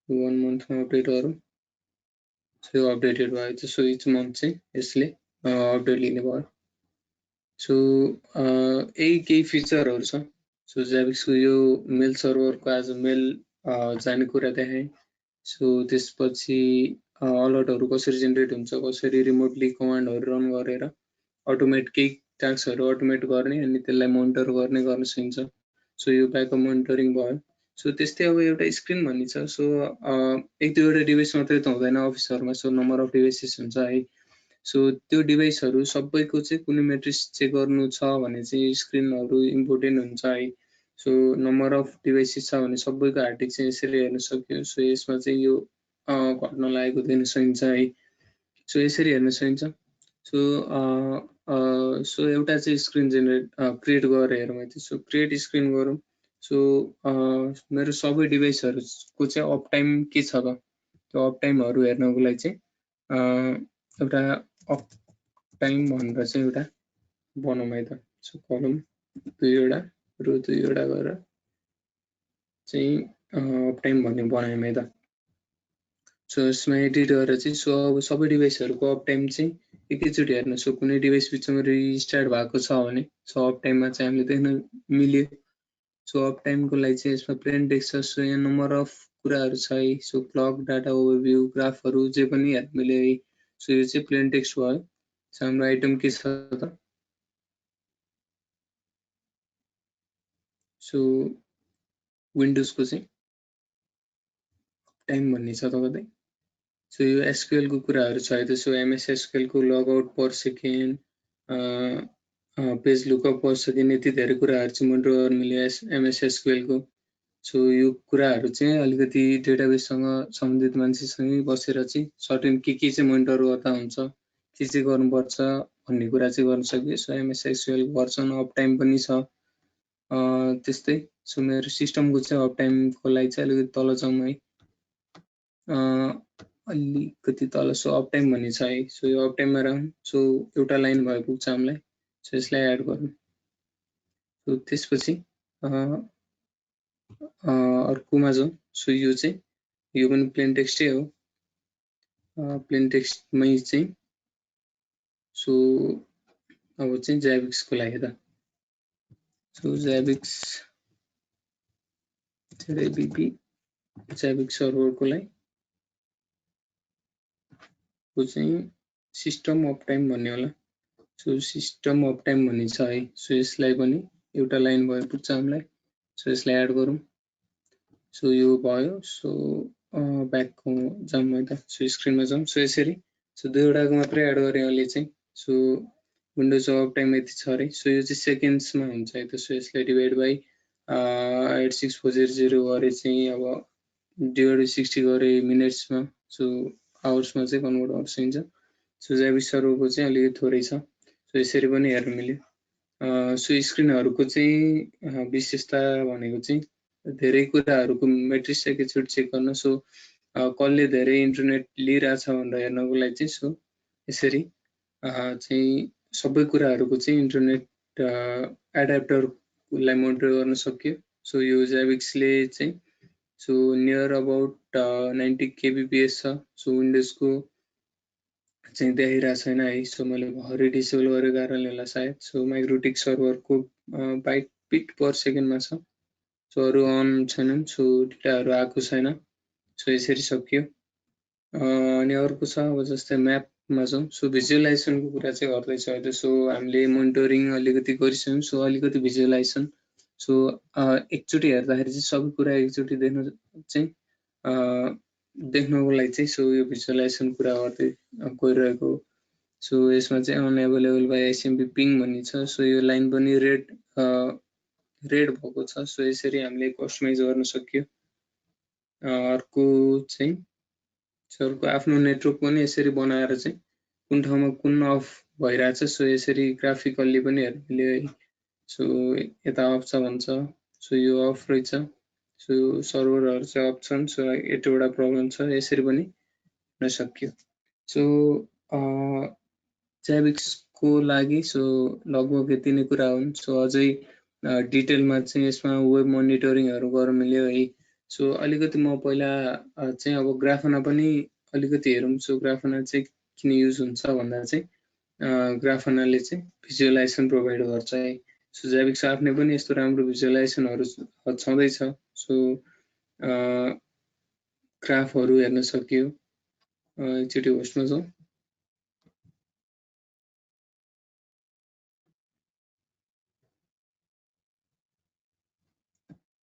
1 मन्थमा अपडेट गरौँ। सो अपडेटेड भयो त। सो इच मन्थ चाहिँ यसले अपडेट लिने भयो। सो केही फिचरहरू छ। सो जेबिक्सको यो मेल सर्भरको आज मेल जाने कुरा देखाएँ। सो त्यसपछि अलर्टहरू कसरी जेनेरेट हुन्छ, कसरी रिमोटली कमान्डहरू रन गरेर अटोमेट केही टास्कहरू अटोमेट गर्ने अनि त्यसलाई मोनिटर गर्न सकिन्छ। सो यो ब्याकअप मोनिटरिङ भयो। सो त्यस्तै अब एउटा स्क्रिन भन्ने छ। सो 1-2वटा डिभाइस मात्रै त हुँदैन अफिसहरूमा। सो नम्बर अफ डिभाइसेस हुन्छ है। सो त्यो डिभाइसहरू सबैको चाहिँ कुनै मेट्रिक्स चेक गर्नु छ भने चाहिँ स्क्रिनहरू इम्पोर्टेन्ट हुन्छ है। सो नम्बर अफ डिभाइसेस छ भने सबैको हार्ड डिस्क चाहिँ यसरी हेर्न सक्यो। सो यसमा चाहिँ यो घट्न लागेको देख्न सकिन्छ है। सो यसरी हेर्न सकिन्छ। सो एउटा चाहिँ स्क्रिन जेनेरेट क्रिएट गरेर हेरौँ है। सो क्रिएट स्क्रिन गरौँ। सो मेरो सबै डिभाइसहरूको चाहिँ अफ टाइम के छ त, त्यो अफ टाइमहरू हेर्नको लागि चाहिँ एउटा अफ टाइम भनेर चाहिँ एउटा बनाउँ है त। सो कलम 2वटा रो 2वटा गरेर चाहिँ अफ टाइम भन्ने बनायौँ है त। सो यसमा एडिट गरेर चाहिँ सो अब सबै डिभाइसहरूको अफ टाइम चाहिँ एकैचोटि हेर्न। सो कुनै डिभाइस बिचमा रिस्टार्ट भएको छ भने सो अफ टाइममा चाहिँ हामीले देख्न मिल्यो। सो अफ टाइमको लागि चाहिँ यसमा प्लेन टेक्स्ट छ। सो यहाँ नम्बर अफ कुराहरू छ है। सो क्लक, डाटा ओभरभ्यू, ग्राफहरू जे पनि हेर्न मिल्यो है। सो यो चाहिँ प्लेन टेक्स्ट भयो। सो हाम्रो आइटम के छ त, सो विन्डोजको चाहिँ टाइम भन्ने छ त कतै। सो यो एसक्युएल को कुराहरू छ है त। सो एमएस एसक्युएल को logout per second, page lookup गर्न सकिने यति धेरै कुराहरू चाहिँ मोनिटर गर्न मिल्यो MS SQL को। सो यो कुराहरू चाहिँ अलिकति डेटाबेससँग सम्बन्धित मान्छेसँगै बसेर चाहिँ सर्टेन के चाहिँ मोनिटर गर्दा हुन्छ, के चाहिँ गर्नुपर्छ भन्ने कुरा चाहिँ गर्न सकियो। So MS SQL version of time पनि छ त्यस्तै। सो मेरो सिस्टमको चाहिँ अफ टाइमको लागि चाहिँ अलिकति तल जाउँ है, अलिकति तल। सो अफ टाइम भन्ने छ है। सो यो अफ टाइममा राखौँ। सो एउटा लाइन भयो पुग्छ हामीलाई। सो यसलाई एड गरौँ। सो त्यसपछि अर्कोमा जाउँ। सो यो चाहिँ यो पनि प्लेन टेक्स्टै हो, प्लेन टेक्स्टमै चाहिँ। सो अब चाहिँ जाभिक्सको लागि त सो जाभिक्स JBP जाभिक्स सर्भरको लागि चाहिँ सिस्टम अफ टाइम भन्ने होला। सो सिस्टम अफ टाइम भन्ने छ है। सो यसलाई पनि एउटा लाइन भयो पुग्छ हामीलाई। सो यसलाई एड गरौँ। सो यो भयो। सो ब्याक जाउँ है त। सो स्क्रिनमा जाउँ। सो यसरी सो दुईवटाको मात्रै एड गरेँ अहिले चाहिँ। सो विन्डोज अफ टाइम यति छ अरे। सो यो चाहिँ सेकेन्ड्समा हुन्छ है त। सो यसलाई डिभाइड बाई 86400 गरे चाहिँ अब डिभाइड बाई 60 गरे मिनट्समा। सो आवर्समा चाहिँ कन्भर्ट गर्न सकिन्छ। सो जाभिक्स सर्भरको चाहिँ अलिकति थोरै छ। सो यसरी पनि हेर्न मिल्यो। सो स्क्रिनहरूको चाहिँ विशेषता भनेको चाहिँ धेरै कुराहरूको मेट्रिक्स एकैचोटि चेक गर्न। सो कसले धेरै इन्टरनेट लिइरहेछ भनेर हेर्नको लागि चाहिँ सो यसरी चाहिँ सबै कुराहरूको चाहिँ इन्टरनेट एडाप्टरलाई मोनिटर गर्न सक्यो। सो यो जाभिक्सले चाहिँ सो नियर अबाउट 90 kbps छ। सो विन्डोजको चाहिँ देखाइरहेको छैन है। सो मैले भर्खरै डिसेबल गरेको कारणले होला सायद। सो माइक्रोटिक सर्भरको बाइट बिट पर सेकेन्डमा छ। सो अरू अन छैनन्। सो डेटाहरू आएको छैन। सो यसरी सकियो। अनि अर्को छ अब जस्तै म्यापमा जाउँ। सो भिजुअलाइजेसनको कुरा चाहिँ गर्दैछ अहिले। सो हामीले मोनिटरिङ अलिकति गरिसक्यौँ। सो अलिकति भिजुअलाइजेसन। सो एकचोटि हेर्दाखेरि चाहिँ सबै कुरा एकचोटि देख्न चाहिँ देख्नको लागि चाहिँ सो यो भिजुअलाइजेसन कुरा गर्दै गइरहेको। सो यसमा चाहिँ अनएभाइलेबल बाई ICMP पिङ भन्ने छ। सो यो लाइन पनि रेड भएको छ। सो यसरी हामीले कस्टमाइज गर्न सकियो। अर्को चाहिँ अर्को आफ्नो नेटवर्क पनि यसरी बनाएर चाहिँ कुन ठाउँमा कुन अफ भइरहेछ। सो यसरी ग्राफिकल्ली पनि हेर्न मिल्यो है। सो यता अफ छ भन्छ। सो यो अफ रहेछ। सो सर्भरहरू चाहिँ अफ छन्। सो एउटा प्रब्लम छ। यसरी पनि हेर्न सकियो। सो जाभिक्सको लागि सो लगभग यति नै कुरा हुन्। सो अझै डिटेलमा चाहिँ यसमा वेब मोनिटरिङहरू गर्न मिल्यो है। सो अलिकति म पहिला चाहिँ अब ग्राफना पनि अलिकति हेरौँ। सो ग्राफना चाहिँ किन युज हुन्छ भन्दा चाहिँ ग्राफनाले चाहिँ भिजुअलाइजेसन प्रोभाइड गर्छ है। सो जाभिक्स आफ्नै पनि यस्तो राम्रो भिजुअलाइजेसनहरू छँदैछ। सो ग्राफहरू हेर्न सकियो। एकचोटि होस्टमा जाउँ।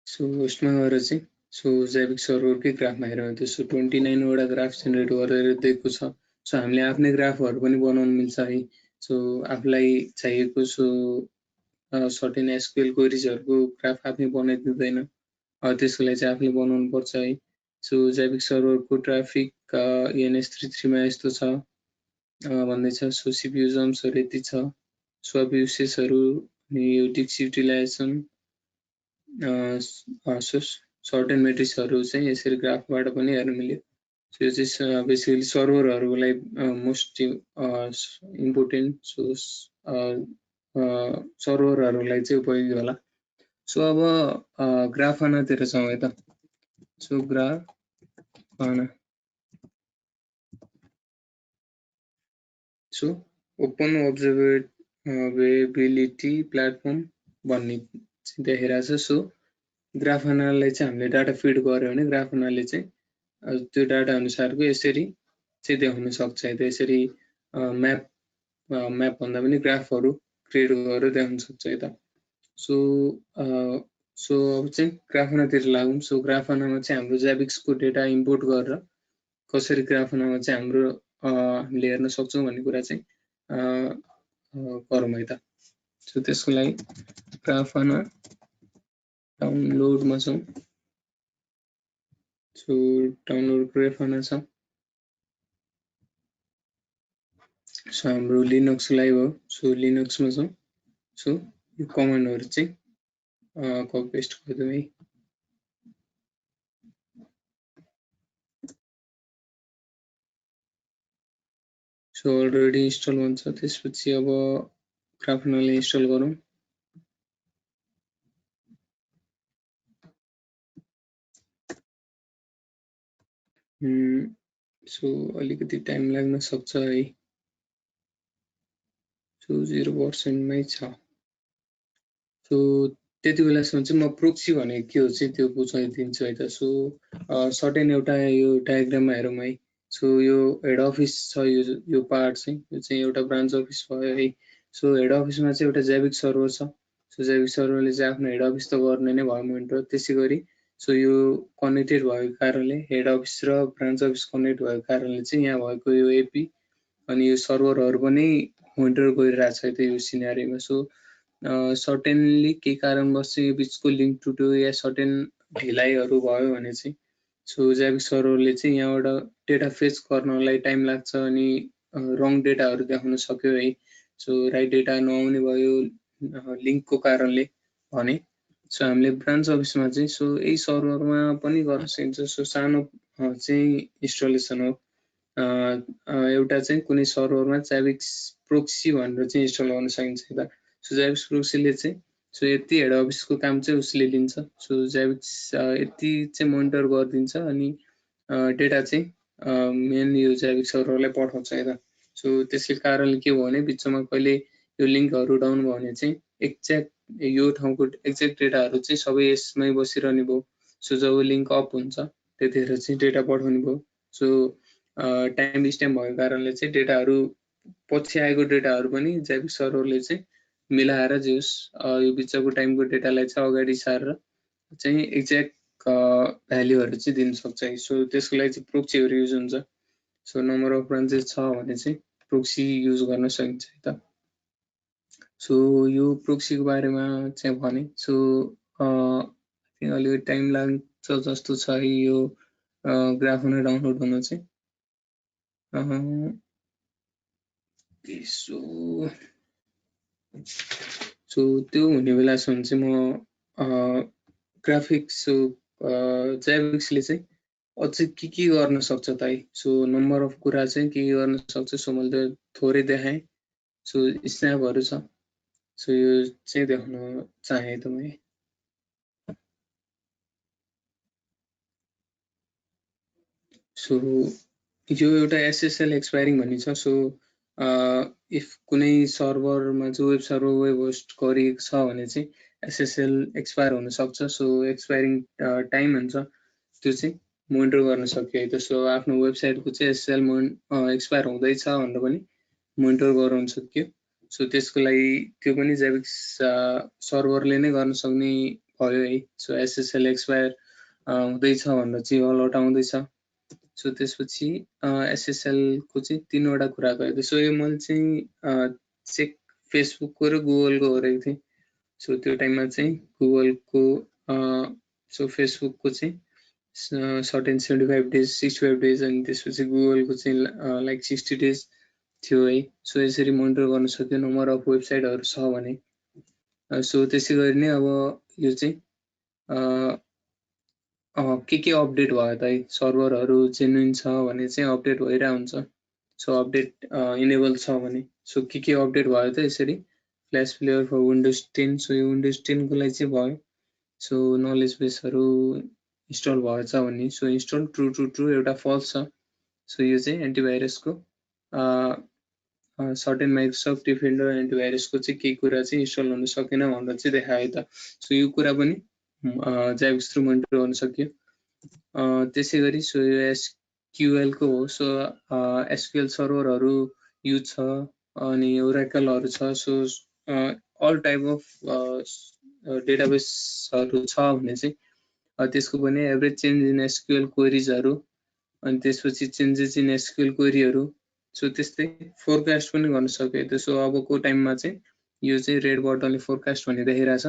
सो होस्टमा गएर चाहिँ सो जाभिक्स सर्भरकै ग्राफमा हेरौँ। त्यसो 29 वटा ग्राफ जेनेरेट गरेर दिएको छ। सो हामीले आफ्नै ग्राफहरू पनि बनाउन मिल्छ है। सो आफूलाई चाहिएको सो सर्टेन SQL क्वेरीजहरूको ग्राफ आफै बनाइदिँदैन। त्यसको लागि चाहिँ आफूले बनाउनु पर्छ है। सो जाभिक्स सर्भरको ट्राफिक ENS33 मा यस्तो छ भन्दैछ। सो CPU जम्प्सहरू यति छ। स्वप युसेजहरू यो डिस्क युटिलाइजेसन सर्टेन मेट्रिक्सहरू चाहिँ यसरी ग्राफबाट पनि हेर्न मिल्यो। सो यो चाहिँ बेसिकली सर्भरहरूलाई मोस्ट इम्पोर्टेन्ट। सो सर्भरहरूलाई चाहिँ उपयोगी होला। सो अब ग्राफानातिर जाउँ है त। So Grafana so open observability platform भन्ने चाहिँ देखिरहेछ। सो ग्राफानालाई चाहिँ हामीले डाटा फिड गर्यो भने ग्राफानाले चाहिँ त्यो डाटा अनुसारको यसरी चाहिँ देखाउन सक्छ है। यसरी म्याप भन्दा पनि ग्राफहरू क्रिएट गरेर देखाउन सक्छ है त। सो अब चाहिँ ग्राफानातिर लागौँ। सो ग्राफानामा चाहिँ हाम्रो जाभिक्सको डेटा इम्पोर्ट गरेर कसरी ग्राफानामा चाहिँ हाम्रो हामीले हेर्न सक्छौँ भन्ने कुरा चाहिँ गरौँ है त। सो त्यसको लागि Grafana डाउनलोडमा छौँ। सो डाउनलोड Grafana छ। सो हाम्रो लिनक्स लाइभ हो। सो लिनक्समा छौँ। सो यो कमान्डहरु चाहिँ कपी पेस्ट गरिदिउँ है। सो अलरेडी इन्स्टल हुन्छ। त्यसपछि अब Grafanaलाई इन्स्टल गरौँ। सो अलिकति टाइम लाग्न सक्छ है। सो 0% मै छ। सो त्यति बेलासम्म चाहिँ म प्रोक्सी भनेको के हो चाहिँ त्यो बुझाइदिन्छु है त। सो सर्टेन एउटा यो डायग्राममा हेरौँ है। सो यो हेड अफिस छ, यो पार्ट चाहिँ यो चाहिँ एउटा ब्रान्च अफिस भयो है। सो हेड अफिसमा चाहिँ एउटा जैविक सर्भर छ। सो जैविक सर्भरले चाहिँ आफ्नो हेड अफिस त गर्ने नै भयो मोनिटर। त्यसैगरी सो यो कनेक्टेड भएको कारणले हेड अफिस र ब्रान्च अफिस कनेक्ट भएको कारणले चाहिँ यहाँ भएको यो एपी अनि यो सर्भरहरु पनि मोनिटर गरिरहेछ है त यो सिनेरियोमा। सो सर्टेनली के कारणवश चाहिँ यो बिचको लिंक टुट्यो या सर्टेन ढिलाइहरु भयो भने चाहिँ सो जैविक सर्भरले चाहिँ यहाँबाट डेटा फेच गर्नलाई टाइम लाग्छ अनि रङ डेटाहरु देखाउन सक्यो है। सो राइट डेटा नआउने भयो लिंकको कारणले भने। सो हामीले ब्रान्च अफिसमा चाहिँ सो यही सर्भरमा पनि गर्न सकिन्छ। सो सानो चाहिँ इन्स्टलेसन हो। एउटा चाहिँ कुनै सर्भरमा जैविक प्रोक्सी भनेर चाहिँ इन्स्टल गर्न सकिन्छ त। सो जैविक प्रोक्सीले चाहिँ सो यति हेड अफिसको काम चाहिँ उसले लिन्छ। सो जैविक यति चाहिँ मोनिटर गरिदिन्छ अनि डेटा चाहिँ मेन यो जैविक सर्भरलाई पठाउँछ है त। सो त्यसै कारणले के भयो भने बिचमा कहिले यो लिंकहरु डाउन भयो भने चाहिँ एक्ज्याक्ट यो ठाउँको एक्ज्याक्ट डेटाहरु चाहिँ सबै यसमै बसिरहने भयो। सो जब लिंक अप हुन्छ त्यतिखेर चाहिँ डेटा पठाउने भयो। सो टाइम स्ट्याम्प भएको कारणले चाहिँ डेटाहरु पछि आएको डेटाहरु पनि जैविक सर्भरले चाहिँ मिलाएर जोस् यो बिचको टाइमको डेटालाई चाहिँ अगाडि सारेर चाहिँ एक्ज्याक्ट भ्यालुहरु चाहिँ दिन सक्छ है। सो त्यसको लागि चाहिँ प्रोक्सीहरु युज हुन्छ। सो नम्बर अफ ब्रान्चेस छ भने चाहिँ प्रोक्सी युज गर्न सकिन्छ है त। सो यो प्रोक्सीको बारेमा चाहिँ भने सो अलिकति टाइम लाग्छ जस्तो छ है यो Grafana डाउनलोड गर्न चाहिँ। सो त्यो हुने बेलासम्म चाहिँ म ग्राफिक्स जैविक्सले चाहिँ अझै के गर्न सक्छ त है। सो नम्बर अफ कुरा चाहिँ के गर्न सक्छ सो मैले थोरै देखाएँ। सो स्न्यापहरु छ। सो यो चाहिँ देखाउन चाहे त मैले। सो यो एउटा SSL एक्सपायरिङ भन्ने छ। सो इफ कुनै सर्भरमा चाहिँ वेब सर्भर वेब होस्ट गरिएको छ भने चाहिँ SSL एक्सपायर हुन सक्छ। सो एक्सपायरिङ टाइम हुन्छ त्यो चाहिँ मोनिटर गर्न सक्यो है त। सो आफ्नो वेबसाइटको चाहिँ SSL एक्सपायर हुँदैछ भनेर पनि मोनिटर गराउन सक्यो। सो त्यसको लागि त्यो पनि जैविक सर्भरले नै गर्न सक्ने भयो है। सो SSL एक्सपायर हुँदैछ भनेर चाहिँ अलर्ट आउँदैछ। सो त्यसपछि SSL को चाहिँ तीनवटा कुरा गयो। सो यो मैले चाहिँ चेक फेसबुकको र गुगलको गरेको थिएँ। सो त्यो टाइममा चाहिँ गुगलको सो फेसबुकको चाहिँ सर्टेन 75 डेज 65 डेज अनि त्यसपछि गुगलको चाहिँ लाइक 60 डेज थियो है। सो यसरी मोनिटर गर्न सक्यो नम्बर अफ वेबसाइटहरु छ भने। सो त्यसैगरी नै अब यो चाहिँ के अपडेट भयो त है। सर्भरहरु जेन्युइन छ भने चाहिँ अपडेट भइरा हुन्छ। सो अपडेट इनेबल छ भने सो के अपडेट भयो त यसरी flash player for windows 10। So यो विन्डोज 10 को लागि चाहिँ भयो। सो नलेज बेसहरु इन्स्टल भएछ भन्ने। सो इन्स्टल ट्रु एउटा फल्स छ। सो यो चाहिँ एन्टिभाइरसको सर्टेन माइक्रोसफ्ट डिफेन्डर एन्टिभाइरसको चाहिँ के कुरा चाहिँ इन्स्टल हुन सकेन भनेर चाहिँ देखायो त। सो यो कुरा पनि जैविक थ्रु मोनिटर गर्न सक्यो। त्यसैगरी सो यो SQL को हो। सो SQL सर्भरहरु युज छ अनि ओरेकलहरु छ। सो अल टाइप अफ डेटाबेसहरु छ भने चाहिँ त्यसको पनि एभरेज चेन्ज इन SQL क्वेरीजहरु अनि त्यसपछि चेन्जेस इन SQL क्वेरीहरु सो त्यस्तै फोरकास्ट पनि गर्न सक्यो। सो अबको टाइममा चाहिँ यो चाहिँ रेड बटनले फोरकास्ट भन्ने देखाइरहेछ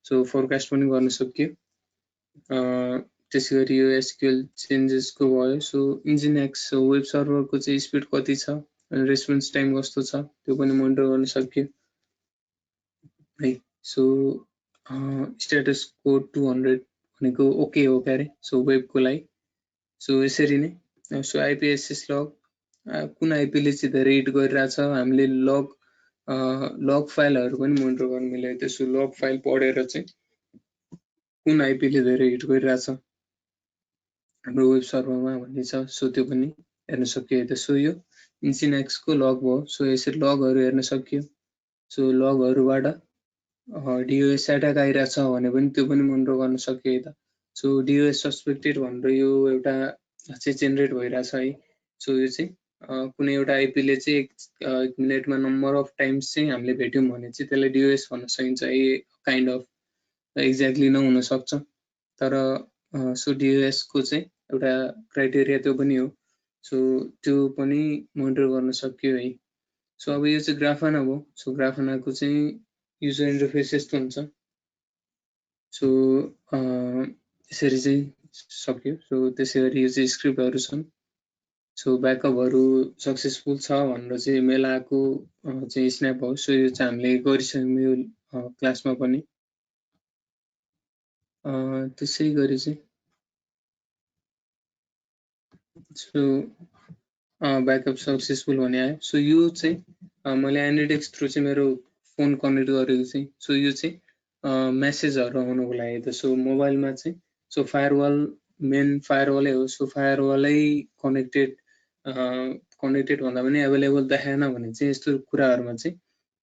सो फोरकास्ट पनि गर्न सकियो त्यसै गरी यो एसक्यूएल चेन्जेसको भयो सो इन्जिनएक्स वेब सर्भरको चाहिँ स्पिड कति छ रेस्पोन्स टाइम कस्तो छ त्यो पनि मोनिटर गर्न सकियो है सो स्ट्याटस कोड 200 भनेको ओके हो क्यारे सो वेबको लागि सो यसरी नै सो आइपीएसएस लग कुन आइपीले चाहिँ धेरै हिट गरिरहेछ हामीले लग फाइलहरू पनि मोनिटर गर्न मिलेको थियो सो लग फाइल पढेर चाहिँ कुन आइपीले धेरै हिट गरिरहेछ हाम्रो वेब सर्भरमा भन्ने छ सो त्यो पनि हेर्न सकियो सो यो इन्जिनएक्सको लग भयो सो यसरी लगहरू हेर्न सकियो सो लगहरूबाट डिओएस एट्याक आइरहेछ भने पनि त्यो पनि मोनिटर गर्न सकियो त सो डिओएस सस्पेक्टेड भनेर यो एउटा चाहिँ जेनेरेट भइरहेछ है सो यो चाहिँ कुनै एउटा आइपीले चाहिँ एक मिनेटमा नम्बर अफ टाइम्स चाहिँ हामीले भेट्यौँ भने चाहिँ त्यसलाई डिओएस भन्न सकिन्छ है काइन्ड अफ एक्ज्याक्टली नहुन सक्छ तर सो डिओएस को चाहिँ एउटा क्राइटेरिया त्यो पनि हो सो त्यो पनि मोनिटर गर्न सकियो है सो अब यो चाहिँ ग्राफाना भयो सो ग्राफानाको चाहिँ युजर इन्टरफेस यस्तो हुन्छ सो यसरी चाहिँ सक्यो सो त्यसै गरी यो चाहिँ स्क्रिप्टहरू छन् सो ब्याकअपहरू सक्सेसफुल छ भनेर चाहिँ मेल आएको चाहिँ स्न्याप हो सो यो चाहिँ हामीले गरिसक्यौँ यो क्लासमा पनि त्यसै गरी चाहिँ सो ब्याकअप सक्सेसफुल भन्ने आयो सो यो चाहिँ मैले एनालिटिक्स थ्रु चाहिँ मेरो फोन कनेक्ट गरेको चाहिँ सो यो चाहिँ मेसेजहरू आउनुको लागि त सो मोबाइलमा चाहिँ सो फायरवाल मेन फायरवालै हो सो फायरवालै कनेक्टेड भन्दा पनि एभाइलेबल देखाएन भने चाहिँ यस्तो कुराहरूमा चाहिँ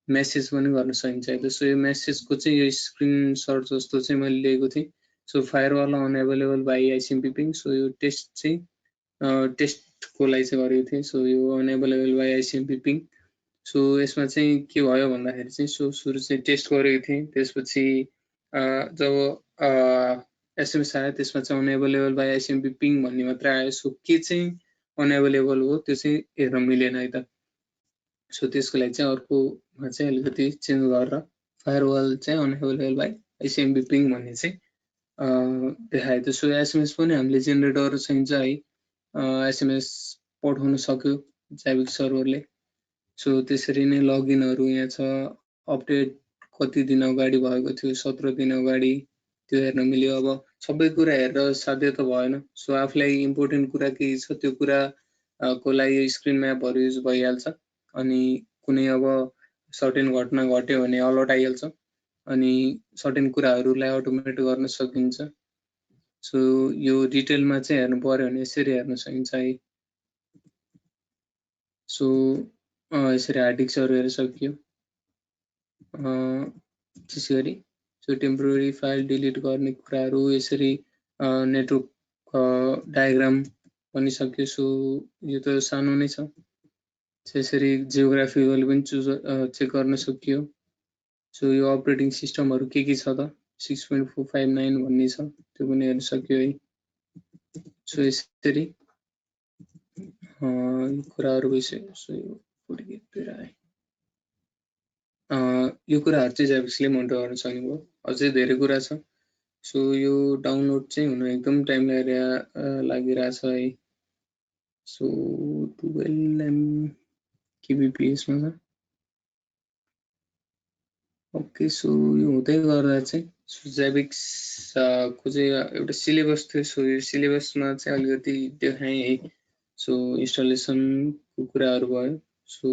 मेसेज पनि गर्न सकिन्छ सो यो मेसेजको चाहिँ यो स्क्रिनसट जस्तो चाहिँ मैले लिएको थिएँ so firewall unavailable by ICMP ping so यो टेस्ट चाहिँ टेस्टको लागि चाहिँ गरेको थिएँ सो यो अनएभाइलेबल बाई आइसिएमपी पिङ सो यसमा चाहिँ के भयो भन्दाखेरि चाहिँ सो सुरु चाहिँ टेस्ट गरेको थिएँ त्यसपछि जब एसएमएस आयो त्यसमा चाहिँ अनएभाइलेबल बाई आइसिएमपी पिङ भन्ने मात्रै आयो सो के चाहिँ अनएभाइलेबल हो त्यो चाहिँ हेर्न मिलेन है त सो त्यसको लागि चाहिँ अर्कोमा चाहिँ अलिकति चेन्ज गरेर फायरवाल चाहिँ अनएभाइलेबल बाई आइसिएमपी पिङ भन्ने चाहिँ देखाएको थियो सो एसएमएस पनि हामीले जेनेरेट गरेर चाहिन्छ है एसएमएस पठाउन सक्यो जाभिक सर्भरले सो त्यसरी नै लगइनहरू यहाँ छ अपडेट कति दिन अगाडि भएको थियो 17 दिन अगाडि त्यो हेर्न मिल्यो अब सबै कुरा हेरेर साध्य त भएन सो आफूलाई इम्पोर्टेन्ट कुरा के छ त्यो कुरा को लागि स्क्रिन म्यापहरू युज भइहाल्छ अनि कुनै अब सर्टेन घटना घट्यो भने अलर्ट आइहाल्छ अनि सर्टेन कुराहरूलाई अटोमेट गर्न सकिन्छ सो यो डिटेलमा चाहिँ हेर्नु पर्यो भने यसरी हेर्न सकिन्छ है सो यसरी हार्ड डिस्कहरू हेर्न सकियो त्यसै गरी सो टेम्पोररी फाइल डिलिट गर्ने कुराहरू यसरी नेटवर्क डायग्राम पनि सक्यो सो यो त सानो नै छ यसरी जियोग्राफिकल पनि चेक गर्न सकियो सो यो अपरेटिङ सिस्टमहरू के छ त 6.459 भन्ने छ त्यो पनि हेर्न सक्यो है सो यसरी कुराहरू भइसक्यो सो यो यो कुराहरू चाहिँ जाभिक्सले मोनिटर गर्न सक्ने भयो अझै धेरै कुरा छ सो यो डाउनलोड चाहिँ हुन एकदम टाइम लागिरहेछ है सो 12 kbps-मा छ ओके सो यो हुँदै गर्दा चाहिँ जाभिक्स को चाहिँ एउटा सिलेबस थियो सो यो सिलेबसमा चाहिँ अलिकति देखाएँ है सो इन्स्टलेसनको कुराहरू भयो सो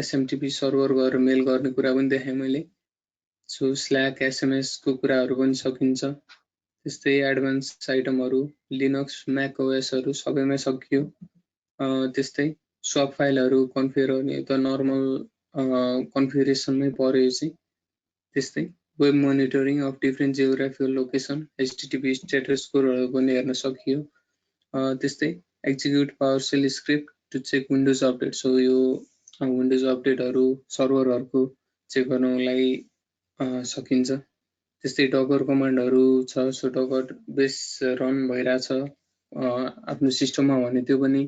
एसएमटिपी सर्भर गएर मेल गर्ने कुरा पनि देखाएँ मैले सो स्ल्याक एसएमएस को कुराहरू पनि सकिन्छ त्यस्तै एडभान्स आइटमहरू लिनक्स म्याक ओएसहरू सबैमा सकियो त्यस्तै स्वप फाइलहरू कन्फिगर गर्ने त नर्मल कन्फिगरेसनमै पर्यो चाहिँ त्यस्तै web monitoring of different geographical location HTTP status कोडहरू पनि हेर्न सकियो त्यस्तै execute PowerShell script to check Windows update so यो विन्डोज अपडेटहरू सर्भरहरूको चेक गर्नको लागि सकिन्छ त्यस्तै डकर कमान्डहरू छ सो डकर बेस रन भइरहेछ आफ्नो सिस्टममा भने त्यो पनि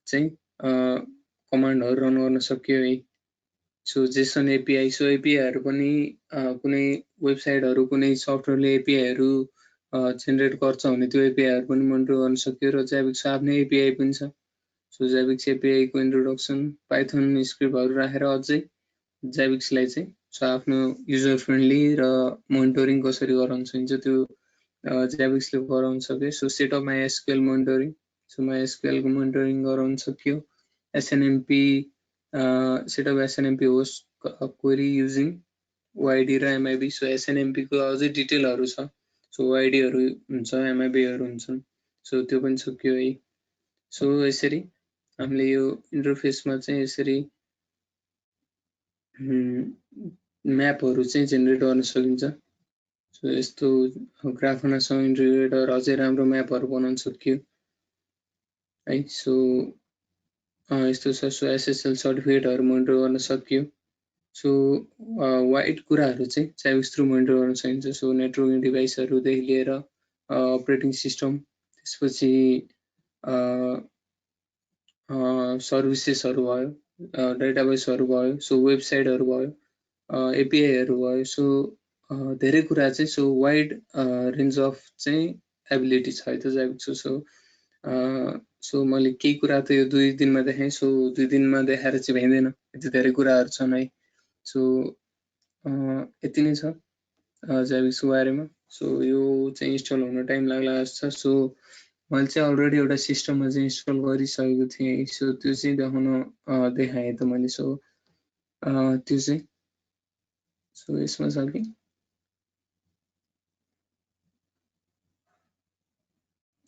चाहिँ कमान्डहरू रन गर्न सकियो है सो जेसन एपिआई सो एपिआईहरू पनि कुनै वेबसाइटहरू कुनै सफ्टवेयरले एपिआईहरू जेनेरेट गर्छ भने त्यो एपिआईहरू पनि मोनिटर गर्न सक्यो र ज्याबिक्सको आफ्नै एपिआई पनि छ। सो ज्याबिक्स एपिआईको इन्ट्रोडक्सन पाइथन स्क्रिप्टहरू राखेर अझै ज्याबिक्सलाई चाहिँ सो आफ्नो युजर फ्रेन्डली र मोनिटरिङ कसरी गराउन सकिन्छ त्यो ज्याबिक्सले गराउन सक्यो। So setup MySQL monitoring so माइएसक्युएलको मोनिटरिङ गराउन सक्यो। SNMP setup SNMP host query using वाइडी र एमआइबी सो एसएनएमपीको अझै डिटेलहरू छ। सो वाइडीहरू हुन्छ एमआइबीहरू हुन्छन् सो त्यो पनि सक्यो है। सो यसरी हामीले यो इन्टरफेसमा चाहिँ यसरी म्यापहरू चाहिँ जेनेरेट गर्न सकिन्छ। सो यस्तो ग्राफनासँग इन्टिग्रेट गरेर अझै राम्रो म्यापहरू बनाउन सकियो है। सो यस्तो छ। सो एसएसएल सर्टिफिकेटहरू मोनिटर गर्न सकियो। सो वाइड कुराहरू चाहिँ ज्याबिक्स थ्रु मोनिटर गर्न सकिन्छ। सो नेटवर्किङ डिभाइसहरूदेखि लिएर अपरेटिङ सिस्टम त्यसपछि सर्भिसेसहरू भयो डेटाबेसहरू भयो सो वेबसाइटहरू भयो एपिआईहरू भयो। सो धेरै कुरा चाहिँ सो वाइड रेन्ज अफ चाहिँ एबिलिटी छ है त ज्याबिक्सको। सो मैले केही कुरा त यो 2 दिनमा देखाएँ। सो 2 दिनमा देखाएर चाहिँ भ्याइँदैन, यति धेरै कुराहरू छन् है। सो यति नै छ ज्याबिक्सको बारेमा। सो यो चाहिँ इन्स्टल हुन टाइम लाग्ला जस्तो छ। सो मैले चाहिँ अलरेडी एउटा सिस्टममा चाहिँ इन्स्टल गरिसकेको थिएँ। सो त्यो चाहिँ देखाएँ त मैले। सो त्यो चाहिँ सो यसमा छ कि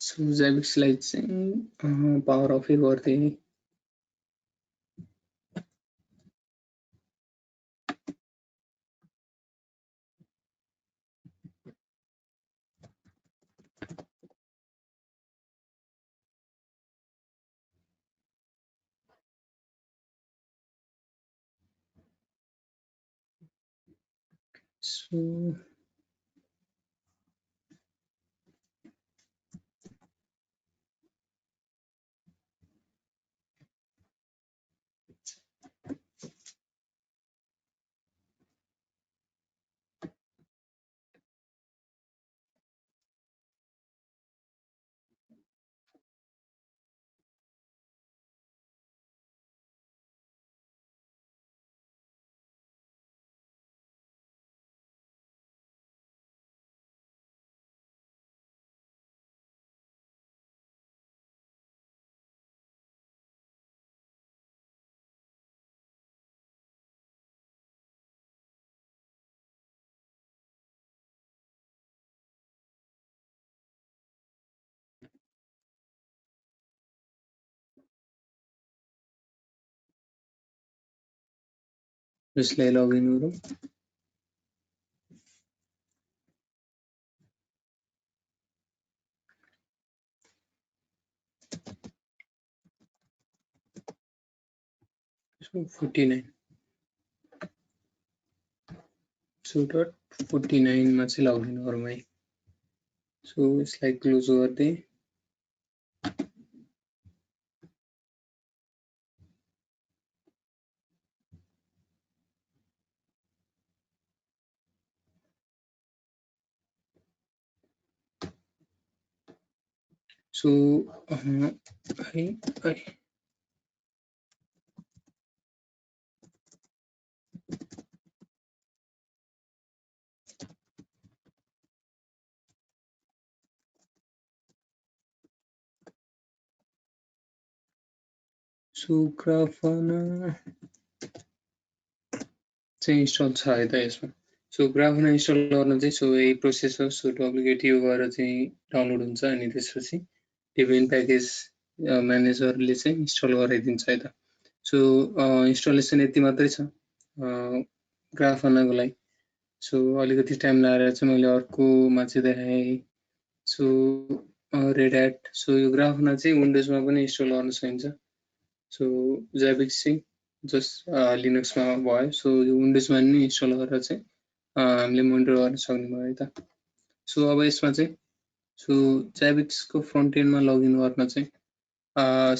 सो ज्याबिक्सलाई चाहिँ पावर अफै गरिदिएँ। सो यसलाई लगइन गरौँ। सो 49 सो .49 मा चाहिँ लगइन गरौँ है। सो यसलाई क्लोज गर्दै सो है सो ग्राफना चाहिँ इन्स्टल छ है त यसमा। सो ग्राफना इन्स्टल गर्न चाहिँ सो यही प्रोसेस हो। सो डुप्लिकेट यो गरेर चाहिँ डाउनलोड हुन्छ अनि त्यसपछि डेबियन प्याकेज म्यानेजरले चाहिँ इन्स्टल गराइदिन्छ है त। सो इन्स्टलेसन यति मात्रै छ ग्राफनाको लागि। सो अलिकति टाइम लागेर चाहिँ मैले अर्कोमा चाहिँ देखाएँ। सो रेड ह्याट सो यो ग्राफना चाहिँ विन्डोजमा पनि इन्स्टल गर्न सकिन्छ। सो ज्याबिक्स चाहिँ जस्ट लिनक्समा भयो। सो यो विन्डोजमा नि इन्स्टल गरेर चाहिँ हामीले मोनिटर गर्न सक्ने भयो है त। सो अब यसमा चाहिँ सो ज्याबिक्सको फ्रन्ट एन्डमा लगइन गर्न चाहिँ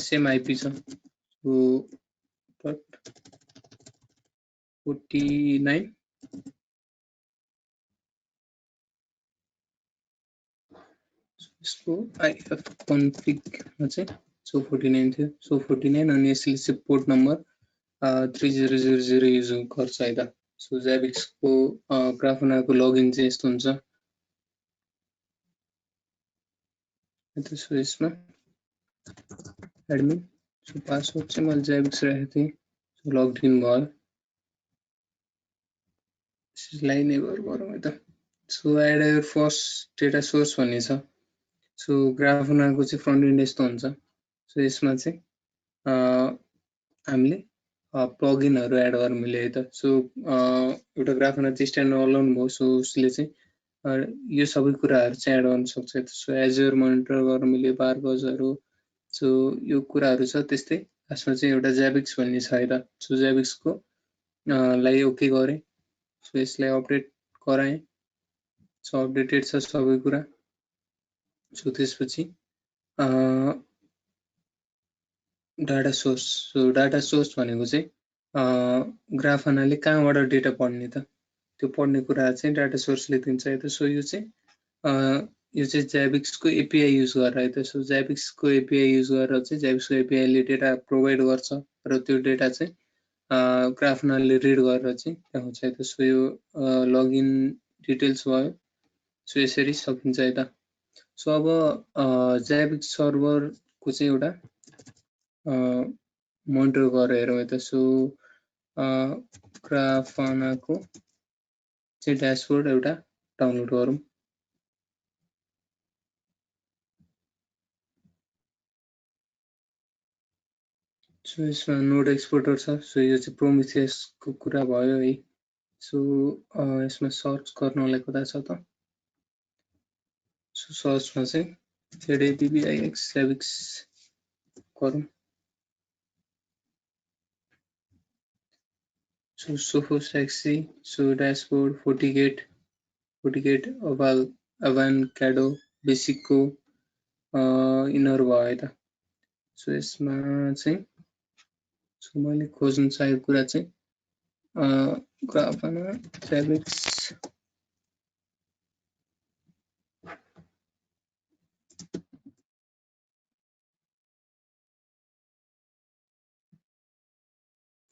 सेम आइपी छ। सो 49 यसको IF config मा चाहिँ सो 49 थियो सो 49 अनि यसले चाहिँ पोर्ट नम्बर 3000 युज गर्छ है त सो Zabbix को Grafana को लगइन चाहिँ यस्तो हुन्छ सो यसमा एडमिन सो पासवर्ड चाहिँ मैले Zabbix राखेको थिएँ सो लगड इन भयो यसलाई नेभर गरौँ है त so add your first data source भन्ने छ सो Grafana को चाहिँ फ्रन्ट एन्ड यस्तो हुन्छ सो यसमा चाहिँ हामीले प्लगइनहरु एड गर्न मिल्यो है त सो एउटा Grafana चाहिँ स्ट्यान्ड अलोन भयो सो उसले चाहिँ यो सबै कुराहरु चाहिँ एड गर्न सक्छ सो एजुर मोनिटर गर्न मिल्यो बारकोजहरु सो यो कुराहरु छ त्यस्तै यसमा चाहिँ एउटा Zabbix भन्ने छ है त सो Zabbix को लाई ओके गरे सो यसलाई अपडेट गराए सो अपडेटेड छ सबै कुरा सो त्यसपछि data source so data source भनेको चाहिँ Grafana ले कहाँबाट डेटा पढ्ने त त्यो पढ्ने कुरा चाहिँ डाटा सोर्सले दिन्छ है त सो यो चाहिँ Zabbix को API युज गरेर है त सो Zabbix को API युज गरेर चाहिँ Zabbix को API ले डेटा प्रोवाइड गर्छ र त्यो डेटा चाहिँ Grafana ले रिड गरेर चाहिँ देखाउँछ है त सो यो लगइन डिटेल्स भयो सो यसरी सकिन्छ है त सो अब Zabbix सर्भर को चाहिँ एउटा मोनिटर गरेर हेरौँ है त सो Grafana को चाहिँ ड्याशबोर्ड एउटा डाउनलोड गरौँ सो यसमा नोड एक्सपोर्टर छ सो यो चाहिँ Prometheus को कुरा भयो है सो यसमा सर्च गर्नलाई कता छ त सो सर्चमा चाहिँ ZABBIX Zabbix गरौँ so Sophos XC so dashboard FortiGate Avocado basic को यिनीहरु भयो है त सो यसमा चाहिँ सो मैले खोज्न चाहेको कुरा चाहिँ Grafana Zabbix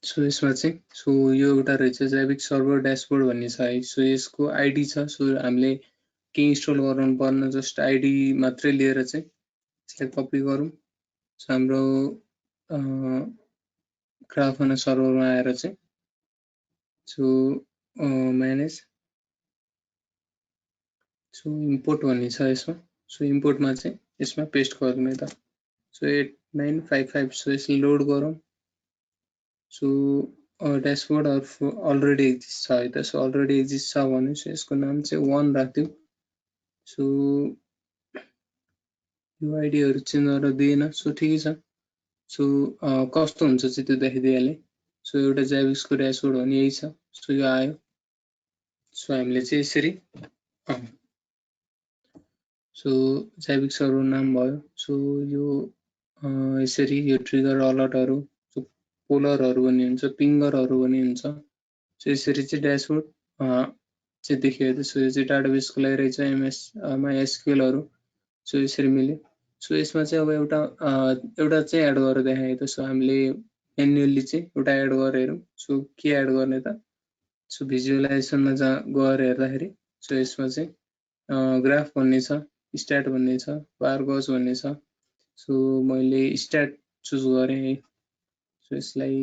सो यसमा चाहिँ सो यो एउटा रहेछ Zabbix सर्भर ड्याशबोर्ड भन्ने छ है सो यसको आईडी छ सो हामीले के इन्स्टल गराउनु पर्न जस्ट आईडी मात्रै लिएर चाहिँ यसलाई कपी गरौँ सो हाम्रो Grafana सर्भरमा आएर चाहिँ सो म्यानेज सो इम्पोर्ट भन्ने छ यसमा सो इम्पोर्टमा चाहिँ यसमा पेस्ट गर्नु है त सो 8955 सो यसले लोड गरौँ सो ड्याशबोर्ड अलरेडी एक्जिस्ट छ है त सो अलरेडी एक्जिस्ट छ भने सो यसको नाम चाहिँ 1 राख्दियौ सो यो आईडीहरु चेन्ज गरेर दिएन सो ठिकै छ सो कस्तो हुन्छ चाहिँ त्यो देखाइदिइहाले सो एउटा Zabbix को ड्याशबोर्ड भने यही छ सो यो आयो सो हामीले चाहिँ यसरी सो Zabbix सर्भर नाम भयो सो यो यसरी यो ट्रिगर अलर्टहरु सो पोलरहरु पनि हुन्छ पिङ्गरहरु पनि हुन्छ सो यसरी चाहिँ ड्याशबोर्ड चाहिँ देखियो त सो यो चाहिँ डाटाबेस को लागि रहेछ MySQL हरु सो यसरी मिल्यो सो यसमा चाहिँ अब एउटा चाहिँ एड गरेर देखाए त सो हामीले म्यानुअली चाहिँ एउटा एड गरेर हेरौँ सो के एड गर्ने त सो भिजुअलाइजेसनमा गएर हेर्दाखेरि सो यसमा चाहिँ ग्राफ भन्ने छ स्ट्याट भन्ने छ बारकोज भन्ने छ सो मैले स्ट्याट चुज गरे है सो यसलाई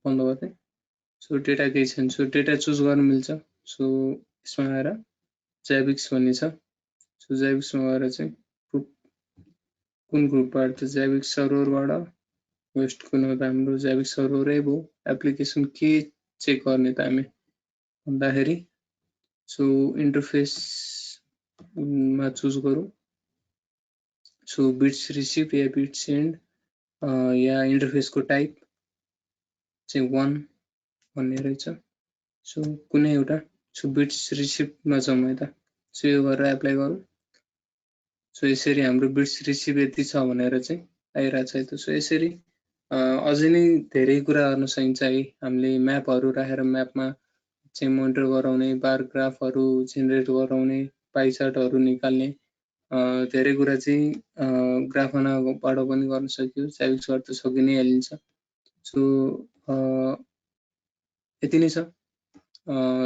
बन्द गर्दै सो डेटा केही छैन सो डेटा चुज गर्न मिल्छ सो यसमा आएर Zabbix भन्ने छ सो Zabbix मा गएर चाहिँ कुन ग्रुपबाट त Zabbix सर्भरबाट होस्ट कुन त हाम्रो Zabbix सर्भरै भयो एप्लिकेसन के चेक गर्ने त हामी भन्दाखेरि सो इन्टरफेस मा चुज गरौँ सो बिट्स रिसिभ या बिट्स सेन्ड या इन्टरफेस को टाइप चाहिँ 1 भन्ने रहेछ सो कुनै एउटा सो बिट्स रिसिभ मा जाउँ है त सो यो गरेर एप्लाई गरौँ सो यसरी हाम्रो बिट्स रिसिभ यति छ भनेर चाहिँ आइराछ है त सो यसरी अझै नै धेरै कुरा गर्न सकिन्छ है। हामीले म्यापहरू राखेर म्यापमा चाहिँ मोनिटर गराउने, बार ग्राफहरू जेनेरेट गराउने, पाई चार्टहरू निकाल्ने, धेरै कुरा चाहिँ ग्राफानाबाट पनि गर्न सकियो। जैविक्सबाट त सकि नै हालिन्छ। सो यति नै छ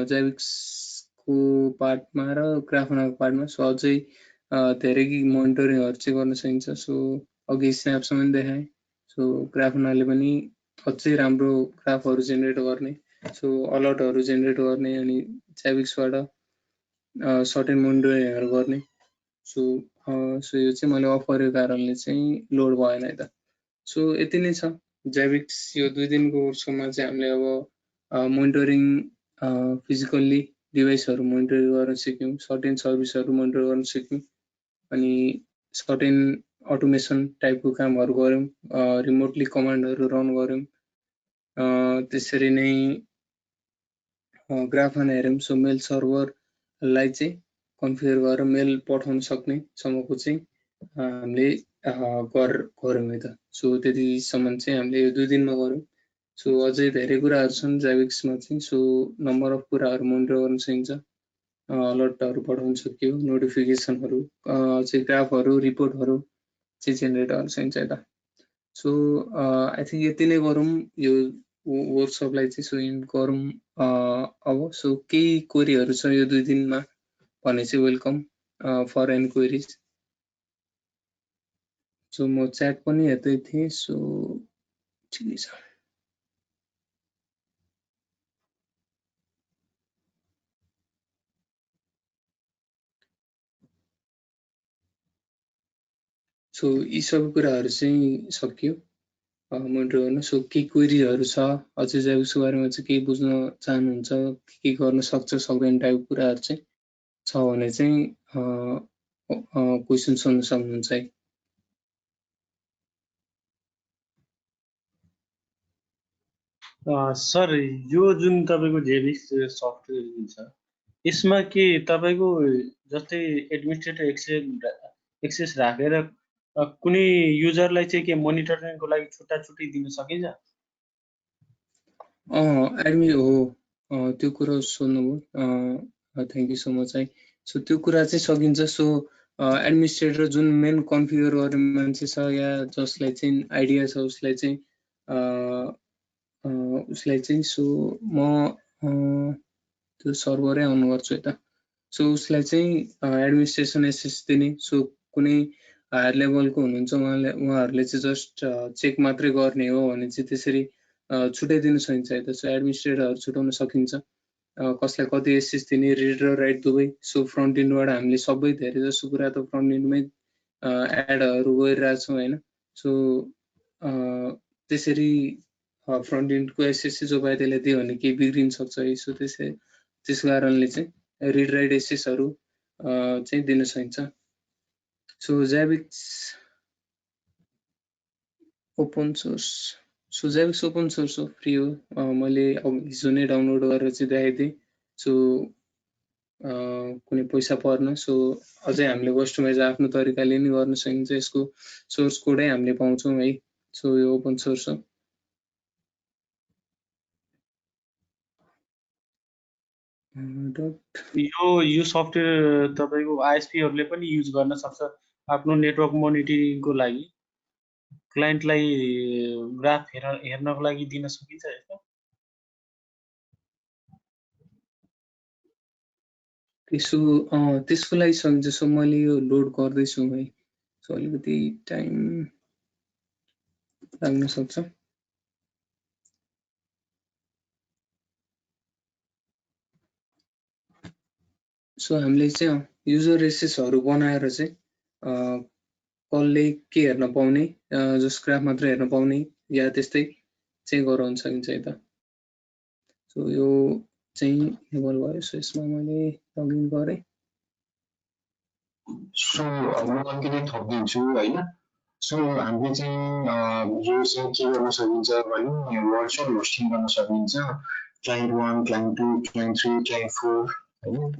जैविक्सको पार्टमा र ग्राफानाको पार्टमा। सो अझै धेरै मोनिटरिङहरू चाहिँ गर्न सकिन्छ। सो अघि स्न्यापसम्म पनि देखाएँ। सो ग्राफानाले पनि अझै राम्रो ग्राफहरू जेनेरेट गर्ने, सो अलर्टहरू जेनेरेट गर्ने, अनि जैविक्सबाट सर्टेन मोनिटरिङहरू गर्ने। सो यो चाहिँ मैले अफ गरेको कारणले चाहिँ लोड भएन है त। सो यति नै छ जैविक्स। यो 2 दिनको कोर्समा चाहिँ हामीले अब मोनिटरिङ फिजिकल्ली डिभाइसहरू मोनिटर गर्न सिक्यौँ, सर्टेन सर्भिसहरू मोनिटर गर्न सिक्यौँ, अनि सर्टेन अटोमेसन टाइपको कामहरू गऱ्यौँ, रिमोटली कमान्डहरू रन गऱ्यौँ। त्यसरी नै ग्राफाना हेऱ्यौँ। सो मेल सर्भरलाई चाहिँ कन्फिगर गरेर मेल पठाउन सक्ने सम्मको चाहिँ हामीले गऱ्यौँ है त। सो त्यतिसम्म चाहिँ हामीले यो 2 दिनमा गऱ्यौँ। सो अझै धेरै कुराहरू छन् जैविक्समा चाहिँ। सो नम्बर अफ कुराहरू मोनिटर गर्न सकिन्छ, अलर्टहरू पठाउन सकियो, नोटिफिकेसनहरू चाहिँ ग्राफहरू रिपोर्टहरू चाहिँ जेनेरेट गर्न सकिन्छ है त। सो आई थिङ्क यति नै गरौँ यो वर्कसपलाई चाहिँ। सो इन गरौँ अब। सो केही क्वेरीहरू छ यो 2 दिनमा भने चाहिँ वेलकम फर एन्क्वायरिज। सो म च्याट पनि हेर्दै थिएँ। सो ठिकै छ। सो यी सबै कुराहरू चाहिँ सकियो मोनिटर गर्न। सो के क्वेरीहरू छ अझै जैविक्सको बारेमा चाहिँ केही बुझ्न चाहनुहुन्छ, के गर्न सक्छ सक्दैन टाइपको कुराहरू चाहिँ छ भने चाहिँ क्वेसन सोध्न सक्नुहुन्छ है। सर यो जुन तपाईँको जेभिक्स सफ्टवेयर छ यसमा के तपाईँको जस्तै एडमिनिस्ट्रेटर एक्सेस राखेर कुनै युजरलाई चाहिँ के मोनिटरिङको लागि छुट्टा छुट्टै दिन सकिन्छ? एडमिन हो, त्यो कुरा सोध्नुभयो, थ्याङ्क यू सो मच है। सो त्यो कुरा चाहिँ सकिन्छ। सो एडमिनिस्ट्रेटर जुन मेन कन्फिगर गर्ने मान्छे छ या जसलाई चाहिँ आइडिया छ उसलाई चाहिँ सो म त्यो सर्भरै अन गर्छु है त। सो उसलाई चाहिँ एडमिनिस्ट्रेसन एसेस दिने। सो कुनै हायर लेभलको हुनुहुन्छ उहाँहरूले चाहिँ जस्ट चेक मात्रै गर्ने हो भने चाहिँ त्यसरी छुट्याइदिनु सकिन्छ है त। सो एडमिनिस्ट्रेटरहरू छुट्याउन सकिन्छ, कसलाई कति एसेस दिने, रिड र राइट दुवै। सो फ्रन्ट इन्डबाट हामीले सबै धेरै जसो कुरा त फ्रन्ट इन्डमै एडहरू गरिरहेछौँ होइन। सो त्यसरी फ्रन्ट इन्डको एसेस जो पायो त्यसलाई दियो भने केही बिग्रिन सक्छ है। सो त्यस कारणले चाहिँ रिड राइट एसेसहरू चाहिँ दिन सकिन्छ। So Zabbix open source. So Zabbix open source हो, फ्री हो। मैले हिजो नै डाउनलोड गरेर चाहिँ देखाइदिएँ। सो कुनै पैसा पर्न। सो अझै हामीले कस्टमाइज आफ्नो तरिकाले नि गर्न सकिन्छ। यसको सोर्स कोडै हामीले पाउँछौँ है। सो यो ओपन सोर्स हो। यो सफ्टवेयर तपाईँको आइएसपीहरूले पनि युज गर्न सक्छ आफ्नो नेटवर्क मोनिटरिङको लागि, क्लाइन्टलाई ग्राफ हेर्नको लागि दिन सकिन्छ यसो? त्यसको लागि सकिन्छ। सो मैले यो लोड गर्दैछु है। सो अलिकति टाइम लाग्न सक्छ। सो हामीले चाहिँ युजर एसेसहरू बनाएर चाहिँ कसले के हेर्न पाउने, जस ग्राफ मात्र हेर्न पाउने या त्यस्तै चाहिँ गराउन सकिन्छ है त। सो यो चाहिँ इनेबल भयो। सो यसमा मैले लगइन गरेँ। सो म अलिकति थपिदिन्छु होइन। सो हामीले चाहिँ यो चाहिँ के गर्न सकिन्छ भने भर्चुअल होस्टिङ गर्न सकिन्छ, क्लाइन्ट 1, क्लाइन्ट 2, क्लाइन्ट 3, क्लाइन्ट 4 होइन।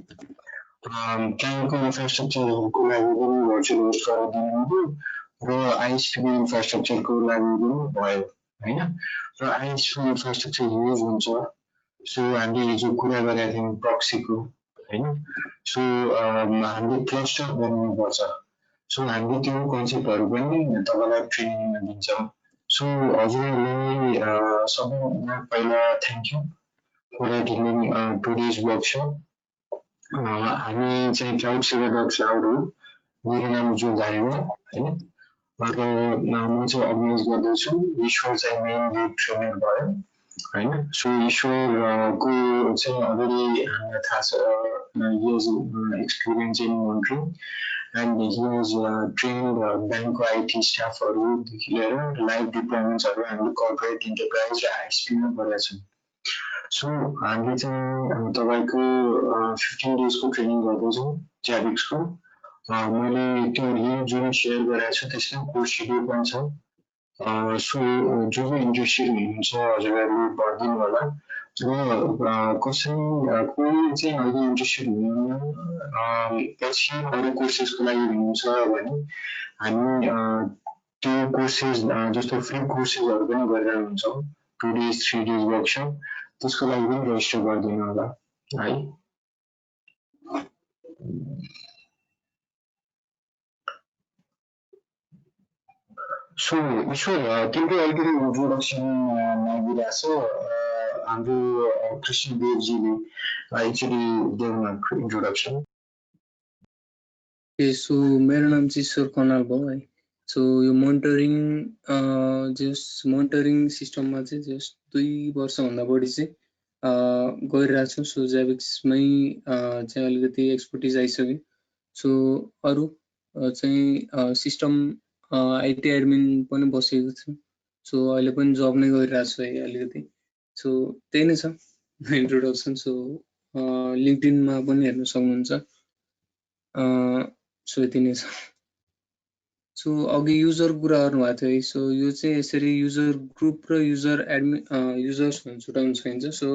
क्लाइन्टको इन्फ्रास्ट्रक्चरहरूको लागि पनि भर्चुअल होस्ट गरेर दिनुहुन्थ्यो र आइएसपीको इन्फ्रास्ट्रक्चरको लागि पनि भयो। होइन र आइएसओ इन्फ्रास्ट्रक्चर युज हुन्छ सो हामीले हिजो कुरा गरेका थियौँ प्रक्सीको होइन सो हामीले क्लस्टर बनाउनुपर्छ सो हामीले त्यो कन्सेप्टहरू पनि तपाईँलाई ट्रेनिङमा दिन्छौँ सो हजुरहरूलाई सबैभन्दा पहिला thank you for attending today's workshop हामी चाहिँ cloudsever.cloud हो मेरो नाम जुलधारी हो होइन र म चाहिँ अर्गनाइज गर्दैछु ईश्वर चाहिँ मेन लिड ट्रेनर भयो होइन सो ईश्वरको चाहिँ अलरेडी हामीलाई थाहा छ एक्सपिरियन्स इन मोन्ट्री एन्ड हि वाज ट्रेन्ड ब्याङ्कको आइटी स्टाफहरूदेखि लिएर लाइभ डिप्लोइमेन्ट्सहरू हामीले कर्पोरेट इन्टरप्राइज र आइएसपीमा गरेका छौँ सो हामीले चाहिँ तपाईँको 15 डेजको ट्रेनिङ गर्दैछौँ ज्याबिक्सको मैले त्यो लिङ्क जुन सेयर गरेको छु त्यसमा कोर्स सेड्युल पनि छ सो जो जो इन्ट्रेस्टेड हुनुहुन्छ हजुरहरू भरिदिनु होला र कसै कोही चाहिँ अहिले इन्ट्रेस्टेड हुनुहुन्न पछि अरू कोर्सेसको लागि हुनुहुन्छ भने हामी त्यो कोर्सेस जस्तो फ्री कोर्सेसहरू पनि गरेर हुन्छौँ 2 days 3 days वर्कसप त्यसको लागि पनि रेजिस्टर गरिदिनु होला है सो ईश्वर तिम्रो अलिकति इन्ट्रोडक्सन मागिरहेछ हाम्रो कृष्ण देवजीले एकचोटि देऊ न इन्ट्रोडक्सन सो मेरो नाम चाहिँ ईश्वर कनाल भयो है सो यो मोनिटरिङ सिस्टममा चाहिँ जस्ट 2 वर्षभन्दा बढी चाहिँ गरिरहेको छु सो ज्याबिक्समै चाहिँ अलिकति एक्सपर्टिज आइसक्यो सो अरू चाहिँ सिस्टम आइटी एडमिन पनि बसेको छु सो अहिले पनि जब नै गरिरहेको छु है अलिकति सो त्यही नै छ इन्ट्रोडक्सन सो लिङ्क्डइनमा पनि हेर्न सक्नुहुन्छ सो यति नै छ सो अघि युजर कुरा गर्नुभएको थियो है सो यो चाहिँ यसरी युजर ग्रुप र युजर एडमिन युजर्सहरू छुट्याउन सकिन्छ सो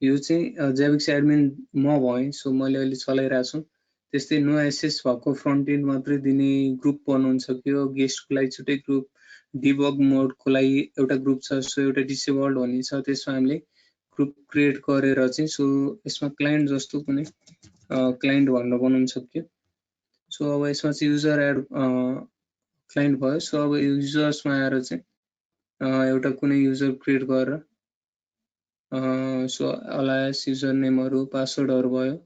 यो चाहिँ ज्याबिक्स एडमिन म भएँ सो मैले अहिले चलाइरहेको छु त्यस्तै नो एक्सेस भएको फ्रन्ट एन्ड मात्रै दिने ग्रुप बनाउन सक्यो गेस्टको लागि छुट्टै ग्रुप डिबग मोडको लागि एउटा ग्रुप छ सो एउटा डिसेबल्ड भन्ने छ त्यसमा हामीले ग्रुप क्रिएट गरेर चाहिँ सो यसमा क्लाइन्ट जस्तो कुनै क्लाइन्ट भनेर बनाउन सक्यो सो अब यसमा चाहिँ युजर एड क्लाइन्ट भयो सो अब युजर्समा आएर चाहिँ एउटा कुनै युजर क्रिएट गरेर सो अलायस युजर नेमहरू पासवर्डहरू भयो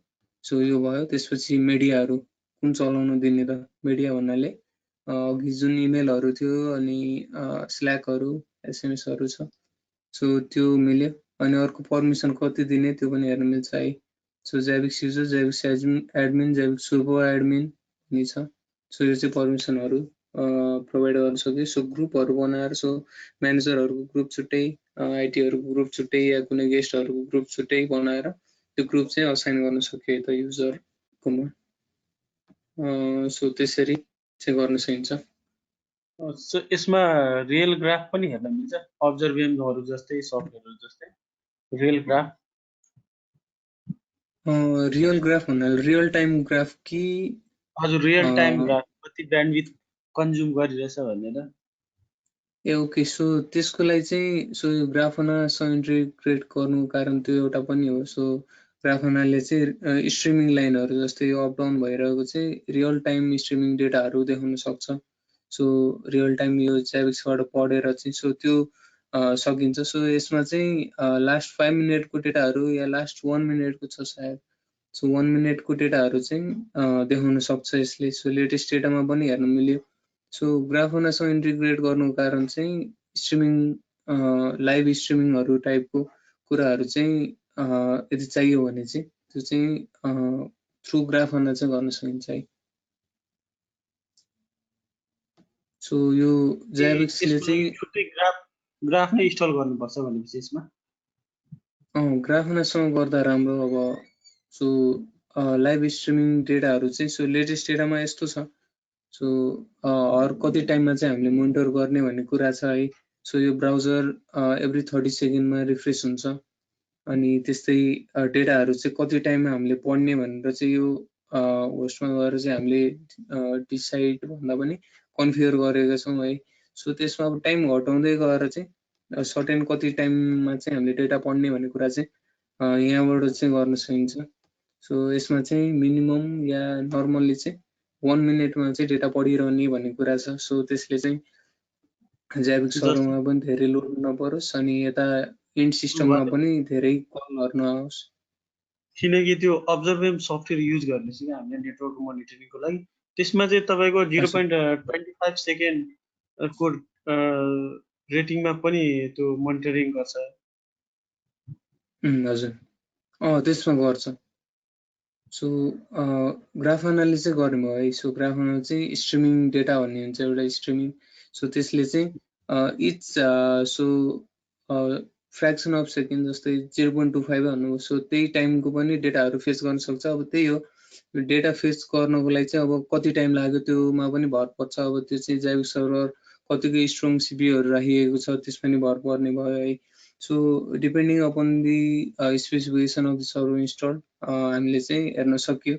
सो यो भयो त्यसपछि मिडियाहरू कुन चलाउन दिने त मिडिया भन्नाले अघि जुन इमेलहरू थियो अनि स्ल्याकहरू एसएमएसहरू छ सो त्यो मिल्यो अनि अर्को पर्मिसन कति दिने त्यो पनि हेर्न मिल्छ है so Zabbix user Zabbix admin Zabbix super admin नि छ सो यो चाहिँ पर्मिसनहरू प्रोभाइड गर्न सक्यो सो ग्रुपहरू बनाएर सो म्यानेजरहरूको ग्रुप छुट्टै आइटीहरूको ग्रुप छुट्टै या कुनै गेस्टहरूको ग्रुप छुट्टै बनाएर त्यो ग्रुप चाहिँ असाइन गर्न सक्यो त युजरकोमा सो त्यसरी चाहिँ गर्न सकिन्छ सो यसमा रियल ग्राफ पनि हेर्न मिल्छ अब्जर्भेन्टहरू जस्तै सफ्टवेयरहरू जस्तै रियल ग्राफ रियल ग्राफ भन्नाले रियल टाइम ग्राफ कि हजुर रियल टाइम ग्राफ कति ब्यान्डविथ कन्ज्युम गरिरहेछ भनेर ए ओके सो त्यसको लागि चाहिँ सो यो ग्राफनासँग इन्टिग्रेट गर्नु कारण त्यो एउटा पनि हो सो ग्राफनाले चाहिँ स्ट्रिमिङ लाइनहरू जस्तै यो अप डाउन भइरहेको चाहिँ रियल टाइम स्ट्रिमिङ डेटाहरू देखाउन सक्छ सो रियल टाइम यो ज्याबिक्सबाट पढेर चाहिँ सो त्यो सकिन्छ सो यसमा चाहिँ लास्ट 5 मिनटको डेटाहरू या लास्ट 1 मिनटको छ सायद सो 1 मिनटको डेटाहरू चाहिँ देखाउन सक्छ यसले सो लेटेस्ट डेटामा पनि हेर्न मिल्यो सो ग्राफनासँग इन्टिग्रेट गर्नुको कारण चाहिँ स्ट्रिमिङ लाइभ स्ट्रिमिङहरू टाइपको कुराहरू चाहिँ यदि चाहियो भने चाहिँ त्यो चाहिँ थ्रु ग्राफना चाहिँ गर्न सकिन्छ है सो यो ज्याबिक्सले चाहिँ छुट्टै ग्राफ नै इन्स्टल गर्नुपर्छ भनेपछि यसमा ग्राफनासँग गर्दा राम्रो अब सो लाइभ स्ट्रिमिङ डेटाहरू चाहिँ सो लेटेस्ट डेटामा यस्तो छ सो हर कति टाइममा चाहिँ हामीले मोनिटर गर्ने भन्ने कुरा छ है सो यो ब्राउजर एभ्री 30 सेकेन्डमा रिफ्रेस हुन्छ अनि त्यस्तै डेटाहरू चाहिँ कति टाइममा हामीले पढ्ने भनेर चाहिँ यो होस्टमा गएर चाहिँ हामीले डिसाइड भन्दा पनि कन्फिगर गरेका छौँ है सो त्यसमा अब टाइम घटाउँदै गएर चाहिँ सर्टेन कति टाइममा चाहिँ हामीले डेटा पढ्ने भन्ने कुरा चाहिँ यहाँबाट चाहिँ गर्न सकिन्छ। सो यसमा चाहिँ मिनिमम या नर्मल्ली चाहिँ 1 मिनेटमा चाहिँ डेटा पढिरहने भन्ने कुरा छ। सो त्यसले चाहिँ जैविक सर्भरमा पनि धेरै लोड नपरोस् अनि यता इन्ड सिस्टममा पनि धेरै कलहरु नआओस्। किनकि त्यो अब्जर्भेम सफ्टवेयर युज गर्ने छ कि हामीले नेटवर्क मोनिटरिङको लागि, त्यसमा चाहिँ तपाईँको 0.25 सेकेन्ड को रेटिङमा पनि त्यो मोनिटरिङ गर्छ। हजुर त्यसमा गर्छ। सो ग्राफानाले चाहिँ गर्ने भयो है। सो ग्राफाना चाहिँ स्ट्रिमिङ डेटा भन्ने हुन्छ एउटा स्ट्रिमिङ। सो त्यसले चाहिँ each so fraction of second जस्तै 0.25 भन्नुभयो। सो त्यही टाइमको पनि डेटाहरू फेच गर्न सक्छ। अब त्यही हो डेटा फेच गर्नको लागि चाहिँ अब कति टाइम लाग्यो त्योमा पनि भर पर्छ। अब त्यो चाहिँ जैविक सर्भर कतिको स्ट्रङ सिपियूहरू राखिएको छ त्यसमा नि भर पर्ने भयो है। So depending upon the specification of the server install हामीले चाहिँ हेर्न सक्यो।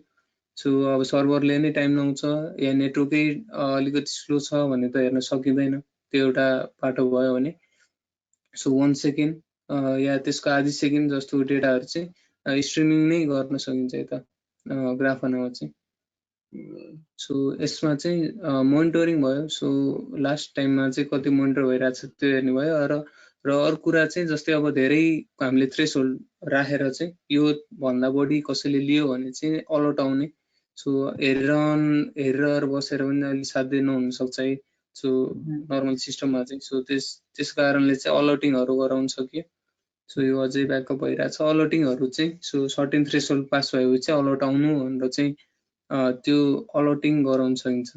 सो अब सर्भरले नै टाइम लाउँछ या नेटवर्कै अलिकति स्लो छ भने त हेर्न सकिँदैन, त्यो एउटा बाटो भयो भने। सो 1 सेकेन्ड या त्यसको आधी सेकेन्ड जस्तो डेटाहरू चाहिँ स्ट्रिमिङ नै गर्न सकिन्छ यता ग्राफानामा चाहिँ। सो यसमा चाहिँ मोनिटरिङ भयो। सो लास्ट टाइममा चाहिँ कति मोनिटर भइरहेछ त्यो हेर्ने भयो। र अर्को कुरा चाहिँ जस्तै अब धेरै हामीले थ्रेसहोल्ड राखेर चाहिँ यो भन्दा बढी कसैले लियो भने चाहिँ अलर्ट आउने। सो हेरेर बसेर पनि अलि साध्य नहुन सक्छ है। सो नर्मल सिस्टममा चाहिँ सो त्यस कारणले चाहिँ अलर्टिङहरू गराउन सक्यो। सो यो अझै ब्याकअप भइरहेछ। अलर्टिङहरू चाहिँ सो सर्टेन थ्रेसहोल्ड पास भएपछि अलर्ट आउनु भनेर चाहिँ त्यो अलर्टिङ गराउन सकिन्छ।